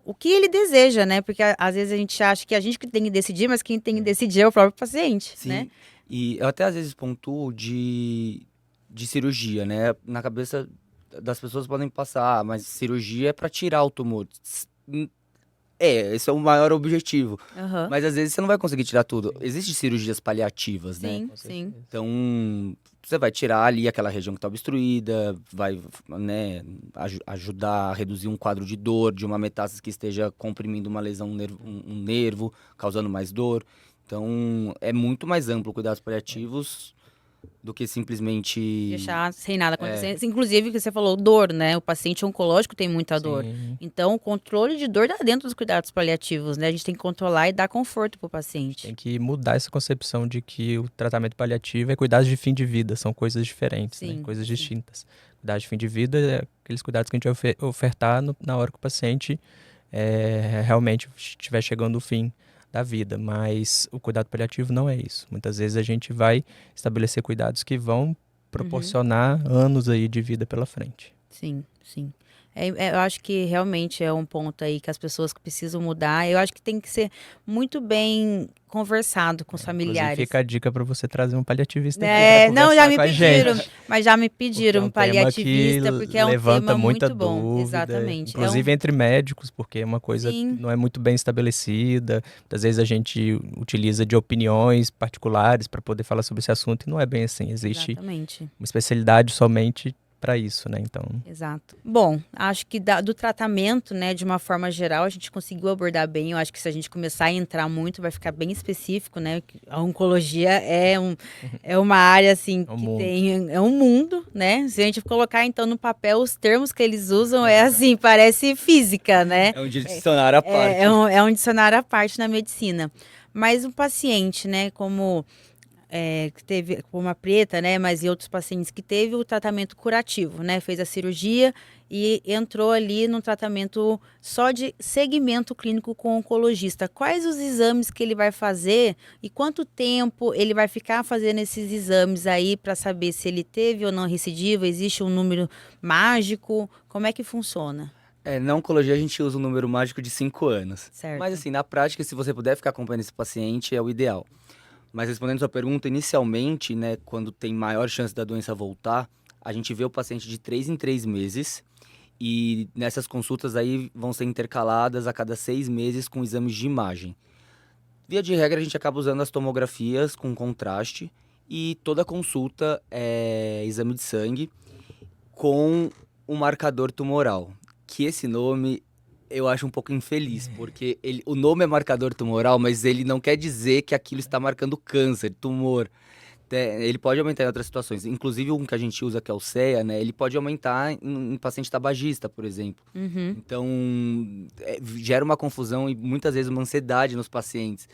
o que ele deseja, né? Porque às vezes a gente acha que a gente que tem que decidir, mas quem tem que decidir é o próprio paciente, Sim. né? E eu até às vezes pontuo de cirurgia, né? Na cabeça das pessoas podem passar, mas cirurgia é para tirar o tumor. Esse é o maior objetivo. Aham. Mas às vezes você não vai conseguir tirar tudo. Existem cirurgias paliativas, né? Sim. Então, você vai tirar ali aquela região que está obstruída, vai, né, ajudar a reduzir um quadro de dor, de uma metástase que esteja comprimindo uma lesão, um nervo, causando mais dor. Então, é muito mais amplo cuidados paliativos do que simplesmente... Deixar sem nada acontecer. Inclusive, o que você falou, dor, né? O paciente oncológico tem muita dor. Sim. Então, o controle de dor está dentro dos cuidados paliativos, né? A gente tem que controlar e dar conforto para o paciente. Tem que mudar essa concepção de que o tratamento paliativo é cuidados de fim de vida, são coisas diferentes, né? Coisas distintas. Cuidados de fim de vida é aqueles cuidados que a gente vai ofertar na hora que o paciente realmente estiver chegando ao fim da vida, mas o cuidado paliativo não é isso. Muitas vezes a gente vai estabelecer cuidados que vão proporcionar anos aí de vida pela frente. Sim. Eu acho que realmente é um ponto aí que as pessoas precisam mudar. Eu acho que tem que ser muito bem conversado com os familiares. Inclusive, fica a dica para você trazer um paliativista aqui pra Não, já conversar me com a pediram, gente. mas já me pediram um paliativista, porque é um levanta tema muita muito bom. dúvida, Exatamente. inclusive entre médicos, porque é uma coisa que não é muito bem estabelecida. Muitas vezes a gente utiliza de opiniões particulares para poder falar sobre esse assunto e não é bem assim. Existe uma especialidade somente para isso, né? Então. Exato. Bom, acho que do tratamento, né, de uma forma geral, a gente conseguiu abordar bem. Eu acho que se a gente começar a entrar muito, vai ficar bem específico, né? A oncologia é uma área, assim, é um mundo, né? Se a gente colocar, então, no papel, os termos que eles usam assim, parece física, né? É um dicionário à parte. É um dicionário à parte na medicina. Mas o paciente, né, como... que teve como a Preta, né, mas e outros pacientes que teve o tratamento curativo, né, fez a cirurgia e entrou ali no tratamento só de segmento clínico com o oncologista. Quais os exames que ele vai fazer e quanto tempo ele vai ficar fazendo esses exames aí para saber se ele teve ou não recidiva? Existe um número mágico? Como é que funciona? Na oncologia a gente usa um número mágico de 5 anos. Certo. Mas assim, na prática, se você puder ficar acompanhando esse paciente, é o ideal. Mas respondendo a sua pergunta, inicialmente, né, quando tem maior chance da doença voltar, a gente vê o paciente de 3 em 3 meses e nessas consultas aí vão ser intercaladas a cada 6 meses com exames de imagem. Via de regra, a gente acaba usando as tomografias com contraste e toda consulta é exame de sangue com um marcador tumoral, que esse nome... eu acho um pouco infeliz, porque o nome é marcador tumoral, mas ele não quer dizer que aquilo está marcando câncer, tumor. Ele pode aumentar em outras situações. Inclusive, um que a gente usa, que é o CEA, né? Ele pode aumentar em paciente tabagista, por exemplo. Então, gera uma confusão e muitas vezes uma ansiedade nos pacientes.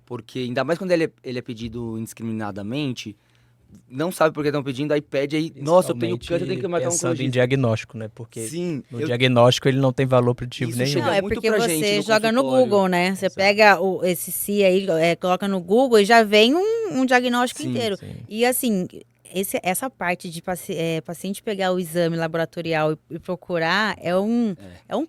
Porque, ainda mais quando ele é pedido indiscriminadamente... não sabe por que estão pedindo, aí pede aí, nossa, eu tenho câncer, eu tenho que marcar um oncologista. Pensando em diagnóstico, né? Porque Sim, diagnóstico ele não tem valor preditivo nenhum. Não, é porque você joga no Google, né? Você pega esse CIA aí, coloca no Google e já vem um diagnóstico inteiro. Sim. E assim, essa parte de paciente pegar o exame laboratorial e procurar é um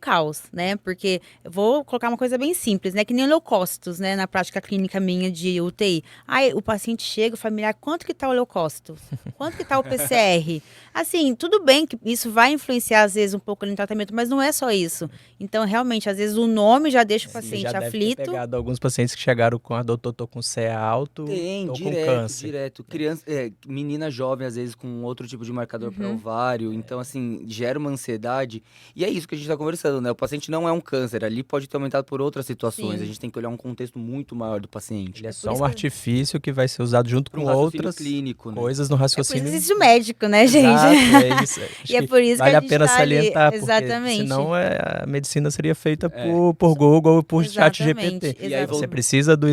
caos, né? Porque eu vou colocar uma coisa bem simples, né? Que nem leucócitos, né? Na prática clínica minha de UTI. Aí o paciente chega, o familiar, quanto que tá o leucócito? Quanto que tá o PCR? Assim, tudo bem que isso vai influenciar, às vezes, um pouco no tratamento, mas não é só isso. Então, realmente, às vezes o nome já deixa o Você paciente já deve ter aflito. pegado alguns pacientes que chegaram com doutor, tô com CA alto, tô com câncer. Direto. Criança, menina jovem, às vezes, com outro tipo de marcador para Uhum. ovário. Então, assim, gera uma ansiedade. E é isso que a gente está conversando, né? O paciente não é um câncer. Ali pode ter aumentado por outras situações. Sim. A gente tem que olhar um contexto muito maior do paciente. Ele é por só isso um que- artifício que vai ser usado junto Para com um raciocínio outras clínico, né? coisas no É por isso raciocínio. que existe o médico, né, gente? Exato, é isso. Acho E é que por isso vale que a a gente pena tá ali. salientar, porque Exatamente. senão a medicina seria feita É. por Google ou por chat Exatamente, GPT. E aí, Você exatamente. precisa do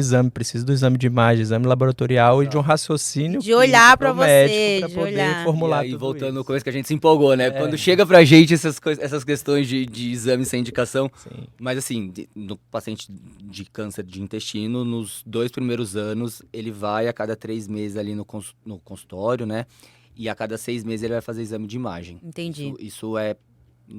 exame de imagem, exame laboratorial e de um Exato. raciocínio De olhar clínico pra pro médico você, para de poder olhar. E formular aí, tudo voltando no isso. começo que a gente se empolgou, né? É. Quando chega pra gente essas questões de exame sem indicação. Sim. Mas assim, no paciente de câncer de intestino, nos 2 primeiros anos, ele vai a cada 3 meses ali no consultório, né? E a cada 6 meses ele vai fazer exame de imagem. Entendi. Isso é.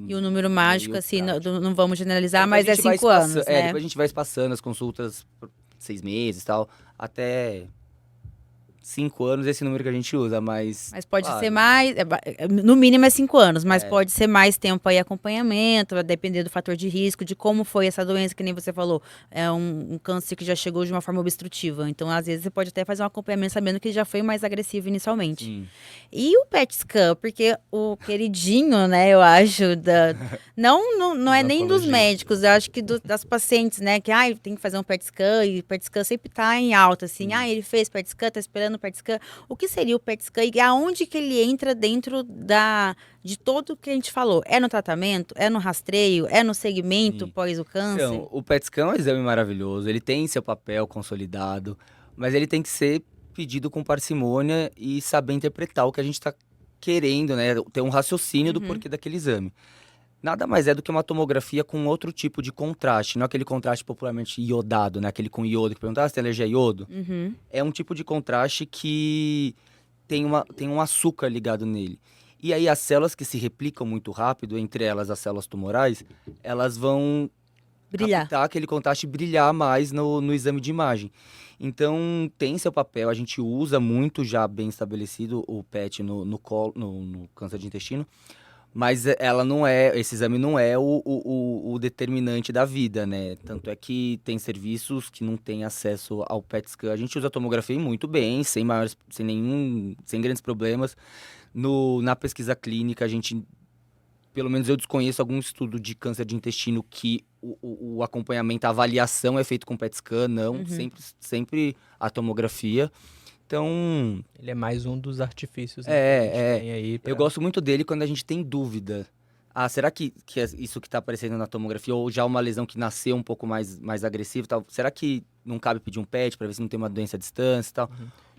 E o número mágico, meio assim, prático. não vamos generalizar, Depois mas a é gente vai 5 anos, espaçando- né? depois a gente vai espaçando as consultas por 6 meses e tal, até 5 anos esse número que a gente usa, mas. Mas pode claro, ser mais, no mínimo é 5 anos, mas É. pode ser mais tempo aí acompanhamento, vai depender do fator de risco, de como foi essa doença, que nem você falou, é um câncer que já chegou de uma forma obstrutiva. Então, às vezes, você pode até fazer um acompanhamento sabendo que já foi mais agressivo inicialmente. Sim. E o PET scan, porque o queridinho, né, eu acho, não é Dos nem dos oncologistas. médicos, eu acho que das pacientes, né, que tem que fazer um PET scan, e o PET scan sempre tá em alta, assim, ele fez PET scan, tá esperando o PET scan. O que seria o PET scan e aonde que ele entra dentro de todo o que a gente falou? É no tratamento? É no rastreio? É no segmento Sim. pós o câncer? Então, o PET scan é um exame maravilhoso, ele tem seu papel consolidado, mas ele tem que ser pedido com parcimônia e saber interpretar o que a gente está querendo, né? Ter um raciocínio do porquê daquele exame. Nada mais é do que uma tomografia com outro tipo de contraste, não aquele contraste popularmente iodado, né? Aquele com iodo, que pergunta, se tem alergia a iodo? Uhum. É um tipo de contraste que tem um açúcar ligado nele. E aí as células que se replicam muito rápido, entre elas as células tumorais, elas vão Brilhar. captar aquele contraste e brilhar mais no exame de imagem. Então, tem seu papel, a gente usa muito já bem estabelecido o PET no câncer de intestino, mas esse exame não é o determinante da vida, né? Tanto é que tem serviços que não têm acesso ao PET scan. A gente usa a tomografia muito bem, sem grandes problemas. Na pesquisa clínica, a gente, pelo menos eu desconheço algum estudo de câncer de intestino que o acompanhamento, a avaliação é feito com PET scan, não, sempre a tomografia. Então, Ele é mais um dos artifícios, né, que a gente tem aí eu gosto muito dele quando a gente tem dúvida. Será que é isso que está aparecendo na tomografia, ou já uma lesão que nasceu um pouco mais agressiva e tal, será que não cabe pedir um PET para ver se não tem uma doença à distância e tal?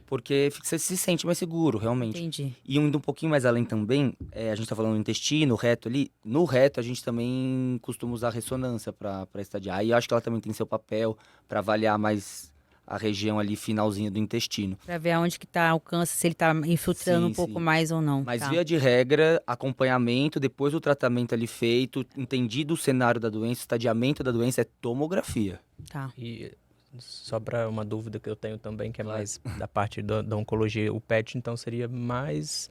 Porque você se sente mais seguro, realmente. Entendi. E indo um pouquinho mais além também, a gente tá falando do intestino, o reto ali. No reto, a gente também costuma usar ressonância para estadiar. Aí eu acho que ela também tem seu papel para avaliar mais a região ali, finalzinha do intestino. Pra ver aonde que tá o câncer, se ele tá infiltrando Sim, um pouco sim. mais ou não. Mas tá. via de regra, acompanhamento, depois do tratamento ali feito, entendido o cenário da doença, o estadiamento da doença é tomografia. Tá. E só para uma dúvida que eu tenho também, que é Claro. mais da parte da oncologia, o PET então seria mais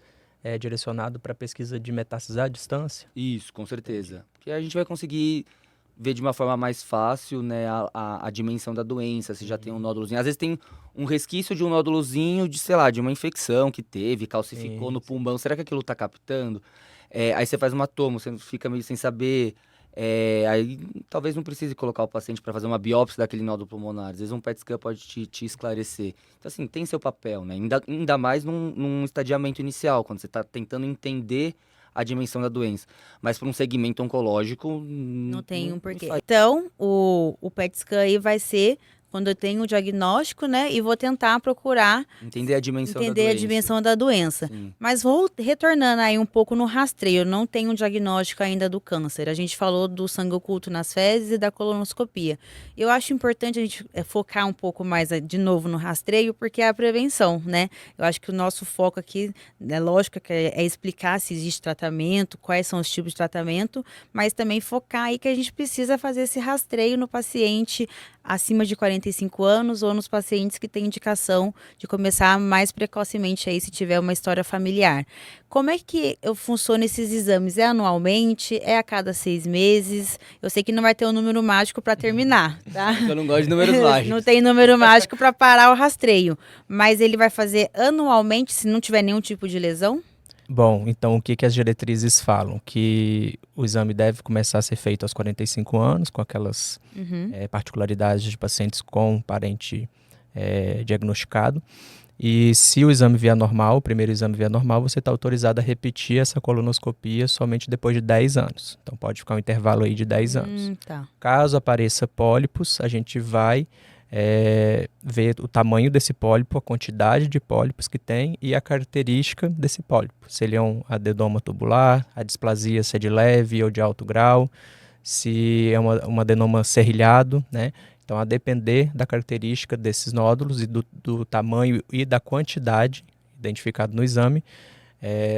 direcionado para pesquisa de metástase à distância? Isso, com certeza. Porque a gente vai conseguir ver de uma forma mais fácil, né, a dimensão da doença, se já tem um nódulozinho. Às vezes tem um resquício de um nódulozinho de, sei lá, de uma infecção que teve, calcificou Sim, no pulmão. Será que aquilo tá captando? Aí você faz uma tomo, você fica meio sem saber. Aí talvez não precise colocar o paciente para fazer uma biópsia daquele nódulo pulmonar. Às vezes um PET scan pode te esclarecer. Então, assim, tem seu papel, né? Ainda mais num estadiamento inicial, quando você está tentando entender a dimensão da doença. Mas para um segmento oncológico. Não tem um porquê. Então, o PET scan aí vai ser quando eu tenho o diagnóstico, né, e vou tentar procurar Entender a dimensão da entender a doença. dimensão da doença. Sim. Mas vou retornando aí um pouco no rastreio, eu não tenho um diagnóstico ainda do câncer. A gente falou do sangue oculto nas fezes e da colonoscopia. Eu acho importante a gente focar um pouco mais de novo no rastreio, porque é a prevenção, né? Eu acho que o nosso foco aqui, é lógico que é explicar se existe tratamento, quais são os tipos de tratamento, mas também focar aí que a gente precisa fazer esse rastreio no paciente acima de 45 anos ou nos pacientes que têm indicação de começar mais precocemente aí se tiver uma história familiar. Como é que funciona esses exames? É anualmente? É a cada 6 meses? Eu sei que não vai ter um número mágico para terminar, tá? Eu não gosto de números mágicos. Não tem número mágico para parar o rastreio, mas ele vai fazer anualmente se não tiver nenhum tipo de lesão? Bom, então o que as diretrizes falam? Que o exame deve começar a ser feito aos 45 anos, com aquelas particularidades de pacientes com parente diagnosticado. E se o exame vier normal, o primeiro exame vier normal, você está autorizado a repetir essa colonoscopia somente depois de 10 anos. Então pode ficar um intervalo aí de 10 anos. Tá. Caso apareça pólipos, a gente vai ver o tamanho desse pólipo, a quantidade de pólipos que tem e a característica desse pólipo. Se ele é um adenoma tubular, a displasia se é de leve ou de alto grau, se é um adenoma serrilhado, né? Então, a depender da característica desses nódulos e do tamanho e da quantidade identificado no exame,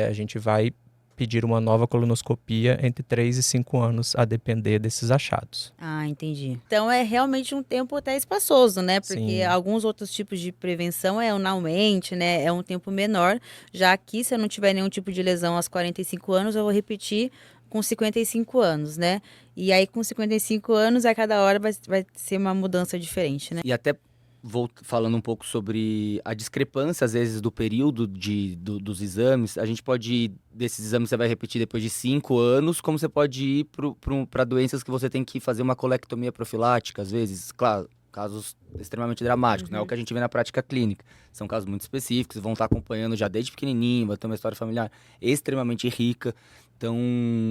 a gente vai pedir uma nova colonoscopia entre 3 e 5 anos, a depender desses achados. Ah, entendi. Então é realmente um tempo até espaçoso, né? Porque Sim. alguns outros tipos de prevenção é anualmente, né? É um tempo menor. Já aqui, se eu não tiver nenhum tipo de lesão aos 45 anos, eu vou repetir com 55 anos, né? E aí, com 55 anos, a cada hora vai ser uma mudança diferente, né? E até falando um pouco sobre a discrepância, às vezes, do período dos exames, a gente pode ir, desses exames você vai repetir depois de 5 anos, como você pode ir para doenças que você tem que fazer uma colectomia profilática, às vezes, claro, casos extremamente dramáticos, não é o que a gente vê na prática clínica. São casos muito específicos, vão estar acompanhando já desde pequenininho, vai ter uma história familiar extremamente rica. Então,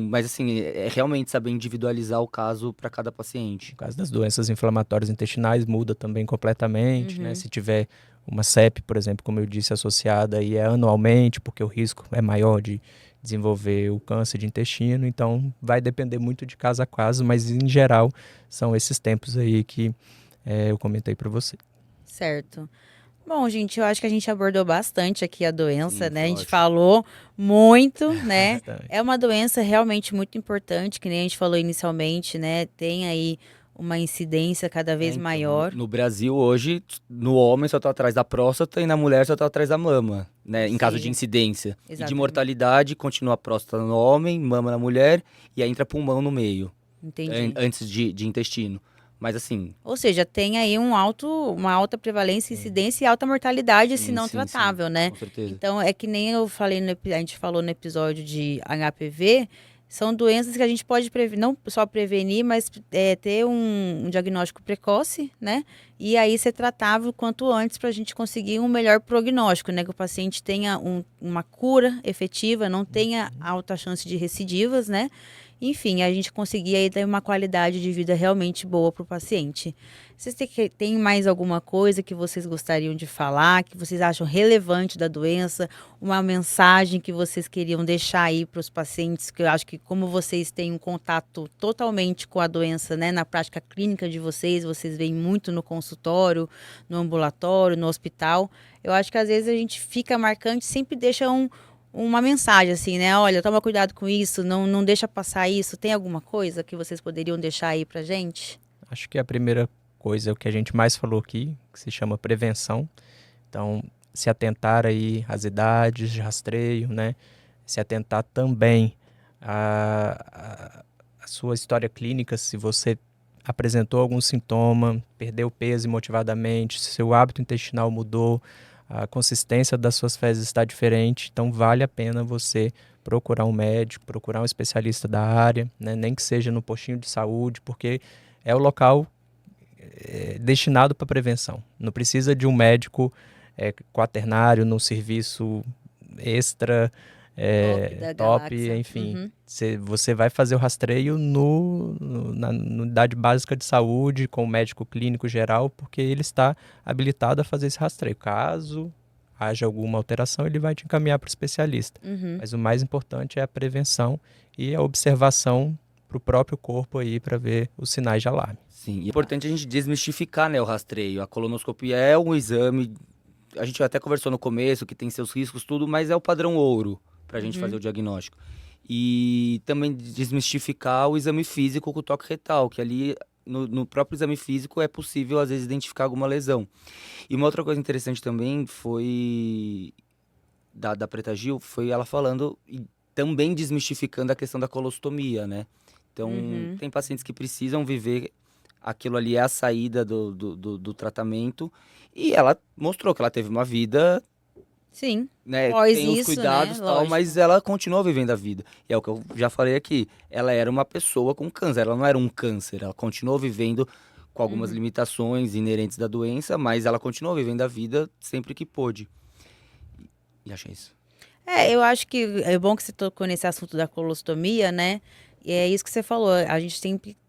mas assim, é realmente saber individualizar o caso para cada paciente. No caso das doenças inflamatórias intestinais, muda também completamente, né? Se tiver uma CEP, por exemplo, como eu disse, associada, aí é anualmente, porque o risco é maior de desenvolver o câncer de intestino, então vai depender muito de caso a caso, mas em geral são esses tempos aí que eu comentei para você. Certo. Bom, gente, eu acho que a gente abordou bastante aqui a doença, Sim, né? A gente ótimo. falou muito, né? Bastante. É uma doença realmente muito importante, que nem a gente falou inicialmente, né? Tem aí uma incidência cada vez Então, maior. No Brasil, hoje, no homem só tá atrás da próstata e na mulher só tá atrás da mama, né? Ou Em caso de seja, incidência. E de exatamente. mortalidade, continua a próstata no homem, mama na mulher e aí entra pulmão no meio, Entendi. antes de intestino. Mas assim, Ou seja, tem aí uma alta prevalência, incidência e alta mortalidade, sim, se não sim, tratável, sim, né? com certeza. Então, é que nem eu falei, a gente falou no episódio de HPV, são doenças que a gente pode não só prevenir, mas ter um diagnóstico precoce, né? E aí ser tratável quanto antes para a gente conseguir um melhor prognóstico, né? Que o paciente tenha uma cura efetiva, não tenha alta chance de recidivas, né? Enfim, a gente conseguir aí ter uma qualidade de vida realmente boa para o paciente. Vocês têm mais alguma coisa que vocês gostariam de falar, que vocês acham relevante da doença, uma mensagem que vocês queriam deixar aí para os pacientes, que eu acho que como vocês têm um contato totalmente com a doença, né, na prática clínica de vocês veem muito no consultório, no ambulatório, no hospital, eu acho que às vezes a gente fica marcante, sempre deixa uma mensagem assim, né? Olha, toma cuidado com isso, não deixa passar isso. Tem alguma coisa que vocês poderiam deixar aí pra gente? Acho que a primeira coisa é o que a gente mais falou aqui, que se chama prevenção. Então, se atentar aí às idades de rastreio, né? Se atentar também à sua história clínica, se você apresentou algum sintoma, perdeu peso imotivadamente, se seu hábito intestinal mudou, a consistência das suas fezes está diferente, então vale a pena você procurar um médico, procurar um especialista da área, né? Nem que seja no postinho de saúde, porque é o local destinado para prevenção. Não precisa de um médico quaternário num serviço extra Da top, galáxia. enfim. Você vai fazer o rastreio na unidade básica de saúde com o médico clínico geral, porque ele está habilitado a fazer esse rastreio. Caso haja alguma alteração, ele vai te encaminhar para o especialista. Mas o mais importante é a prevenção e a observação para o próprio corpo aí para ver os sinais de alarme. Sim, e é importante a gente desmistificar, né, o rastreio. A colonoscopia é um exame, a gente até conversou no começo que tem seus riscos, tudo, mas é o padrão ouro para a gente fazer o diagnóstico. E também desmistificar o exame físico com o toque retal, que ali no próprio exame físico é possível, às vezes, identificar alguma lesão. E uma outra coisa interessante também foi da Preta Gil, foi ela falando e também desmistificando a questão da colostomia, né? Então, tem pacientes que precisam viver, aquilo ali é a saída do tratamento, e ela mostrou que ela teve uma vida, Sim. né, Após tem os isso, cuidados né? e tal, Lógico. mas ela continuou vivendo a vida. E é o que eu já falei aqui, ela era uma pessoa com câncer, ela não era um câncer, ela continuou vivendo com algumas limitações inerentes da doença, mas ela continuou vivendo a vida sempre que pôde. E achei isso. Eu acho que é bom que você tocou nesse assunto da colostomia, né? E é isso que você falou. A gente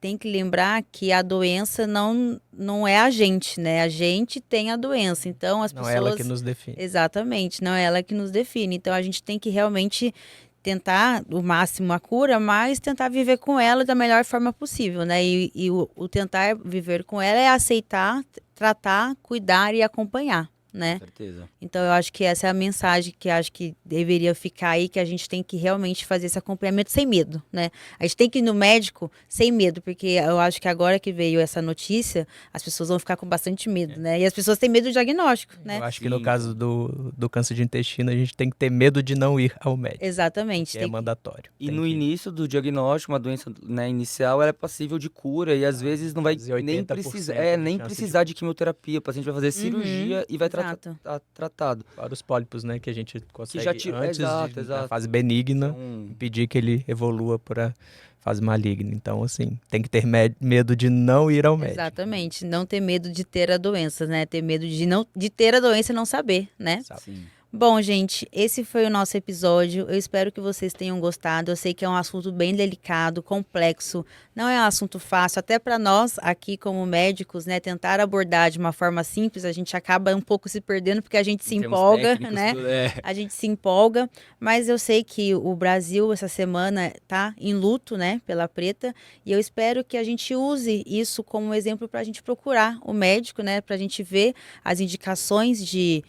tem que lembrar que a doença não é a gente, né? A gente tem a doença. Então, as Não pessoas. é ela que nos define. Exatamente, não é ela que nos define. Então, a gente tem que realmente tentar o máximo a cura, mas tentar viver com ela da melhor forma possível, né? E o tentar viver com ela é aceitar, tratar, cuidar e acompanhar, né? Com certeza. Então, eu acho que essa é a mensagem que acho que deveria ficar aí, que a gente tem que realmente fazer esse acompanhamento sem medo, né? A gente tem que ir no médico sem medo, porque eu acho que agora que veio essa notícia, as pessoas vão ficar com bastante medo, né? E as pessoas têm medo do diagnóstico, né? Eu acho que no caso do câncer de intestino, a gente tem que ter medo de não ir ao médico. Exatamente. Que é mandatório. E no início do diagnóstico, uma doença, né, inicial, ela é passível de cura e às vezes não vai quase nem 80% precisar, de nem chance precisar de quimioterapia. O paciente vai fazer cirurgia e vai exato. tratado. Para os pólipos, né, que a gente consegue antes exato. da fase benigna, Então, impedir que ele evolua para fase maligna. Então, assim, tem que ter medo de não ir ao médico. Exatamente. Não ter medo de ter a doença, né? Ter medo de ter a doença e não saber, né? sim. Bom, gente, esse foi o nosso episódio. Eu espero que vocês tenham gostado. Eu sei que é um assunto bem delicado, complexo. Não é um assunto fácil, até para nós aqui como médicos, né? Tentar abordar de uma forma simples, a gente acaba um pouco se perdendo porque a gente se empolga, né? A gente se empolga, mas eu sei que o Brasil essa semana tá em luto, né? Pela Preta, e eu espero que a gente use isso como exemplo para a gente procurar o médico, né? Para a gente ver as indicações de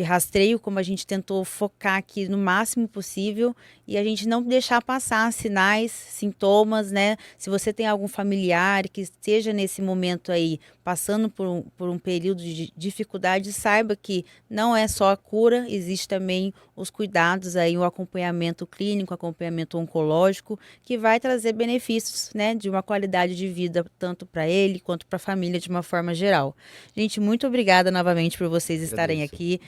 rastreio, como a gente tentou focar aqui no máximo possível, e a gente não deixar passar sinais, sintomas, né? Se você tem algum familiar que esteja nesse momento aí, passando por um período de dificuldade, saiba que não é só a cura, existe também os cuidados aí, o acompanhamento clínico, acompanhamento oncológico, que vai trazer benefícios, né? De uma qualidade de vida, tanto para ele quanto para a família de uma forma geral. Gente, muito obrigada novamente por vocês estarem aqui.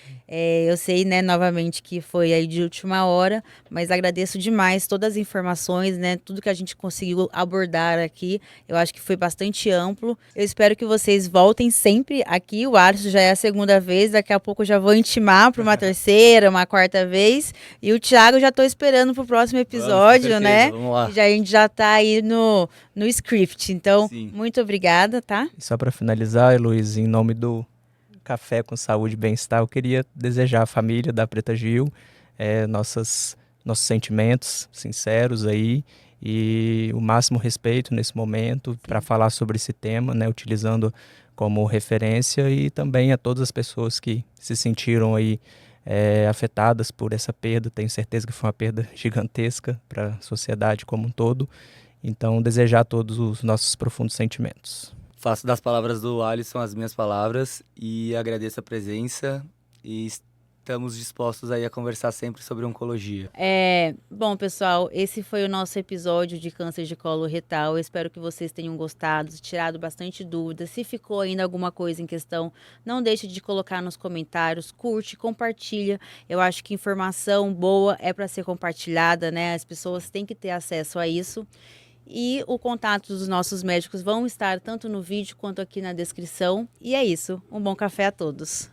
Eu sei, né, novamente que foi aí de última hora, mas agradeço demais todas as informações, né, tudo que a gente conseguiu abordar aqui. Eu acho que foi bastante amplo. Eu espero que vocês voltem sempre aqui. O Alisson já é a segunda vez, daqui a pouco eu já vou intimar para uma terceira, uma quarta vez. E o Thiago já estou esperando para o próximo episódio, né? Vamos lá. A gente já está aí no script. Então, muito obrigada, tá? E só para finalizar, Heloísa, em nome do Café com Saúde e Bem-Estar, eu queria desejar à família da Preta Gil nossos sentimentos sinceros aí e o máximo respeito nesse momento para falar sobre esse tema, né, utilizando como referência, e também a todas as pessoas que se sentiram aí afetadas por essa perda. Tenho certeza que foi uma perda gigantesca para a sociedade como um todo. Então, desejar a todos os nossos profundos sentimentos. Faço das palavras do Alisson as minhas palavras e agradeço a presença e estamos dispostos aí a conversar sempre sobre oncologia. Bom, pessoal, esse foi o nosso episódio de câncer de colo retal. Eu espero que vocês tenham gostado, tirado bastante dúvidas. Se ficou ainda alguma coisa em questão, não deixe de colocar nos comentários, curte, compartilha. Eu acho que informação boa é para ser compartilhada, né? As pessoas têm que ter acesso a isso. E o contato dos nossos médicos vão estar tanto no vídeo quanto aqui na descrição. E é isso. Um bom café a todos.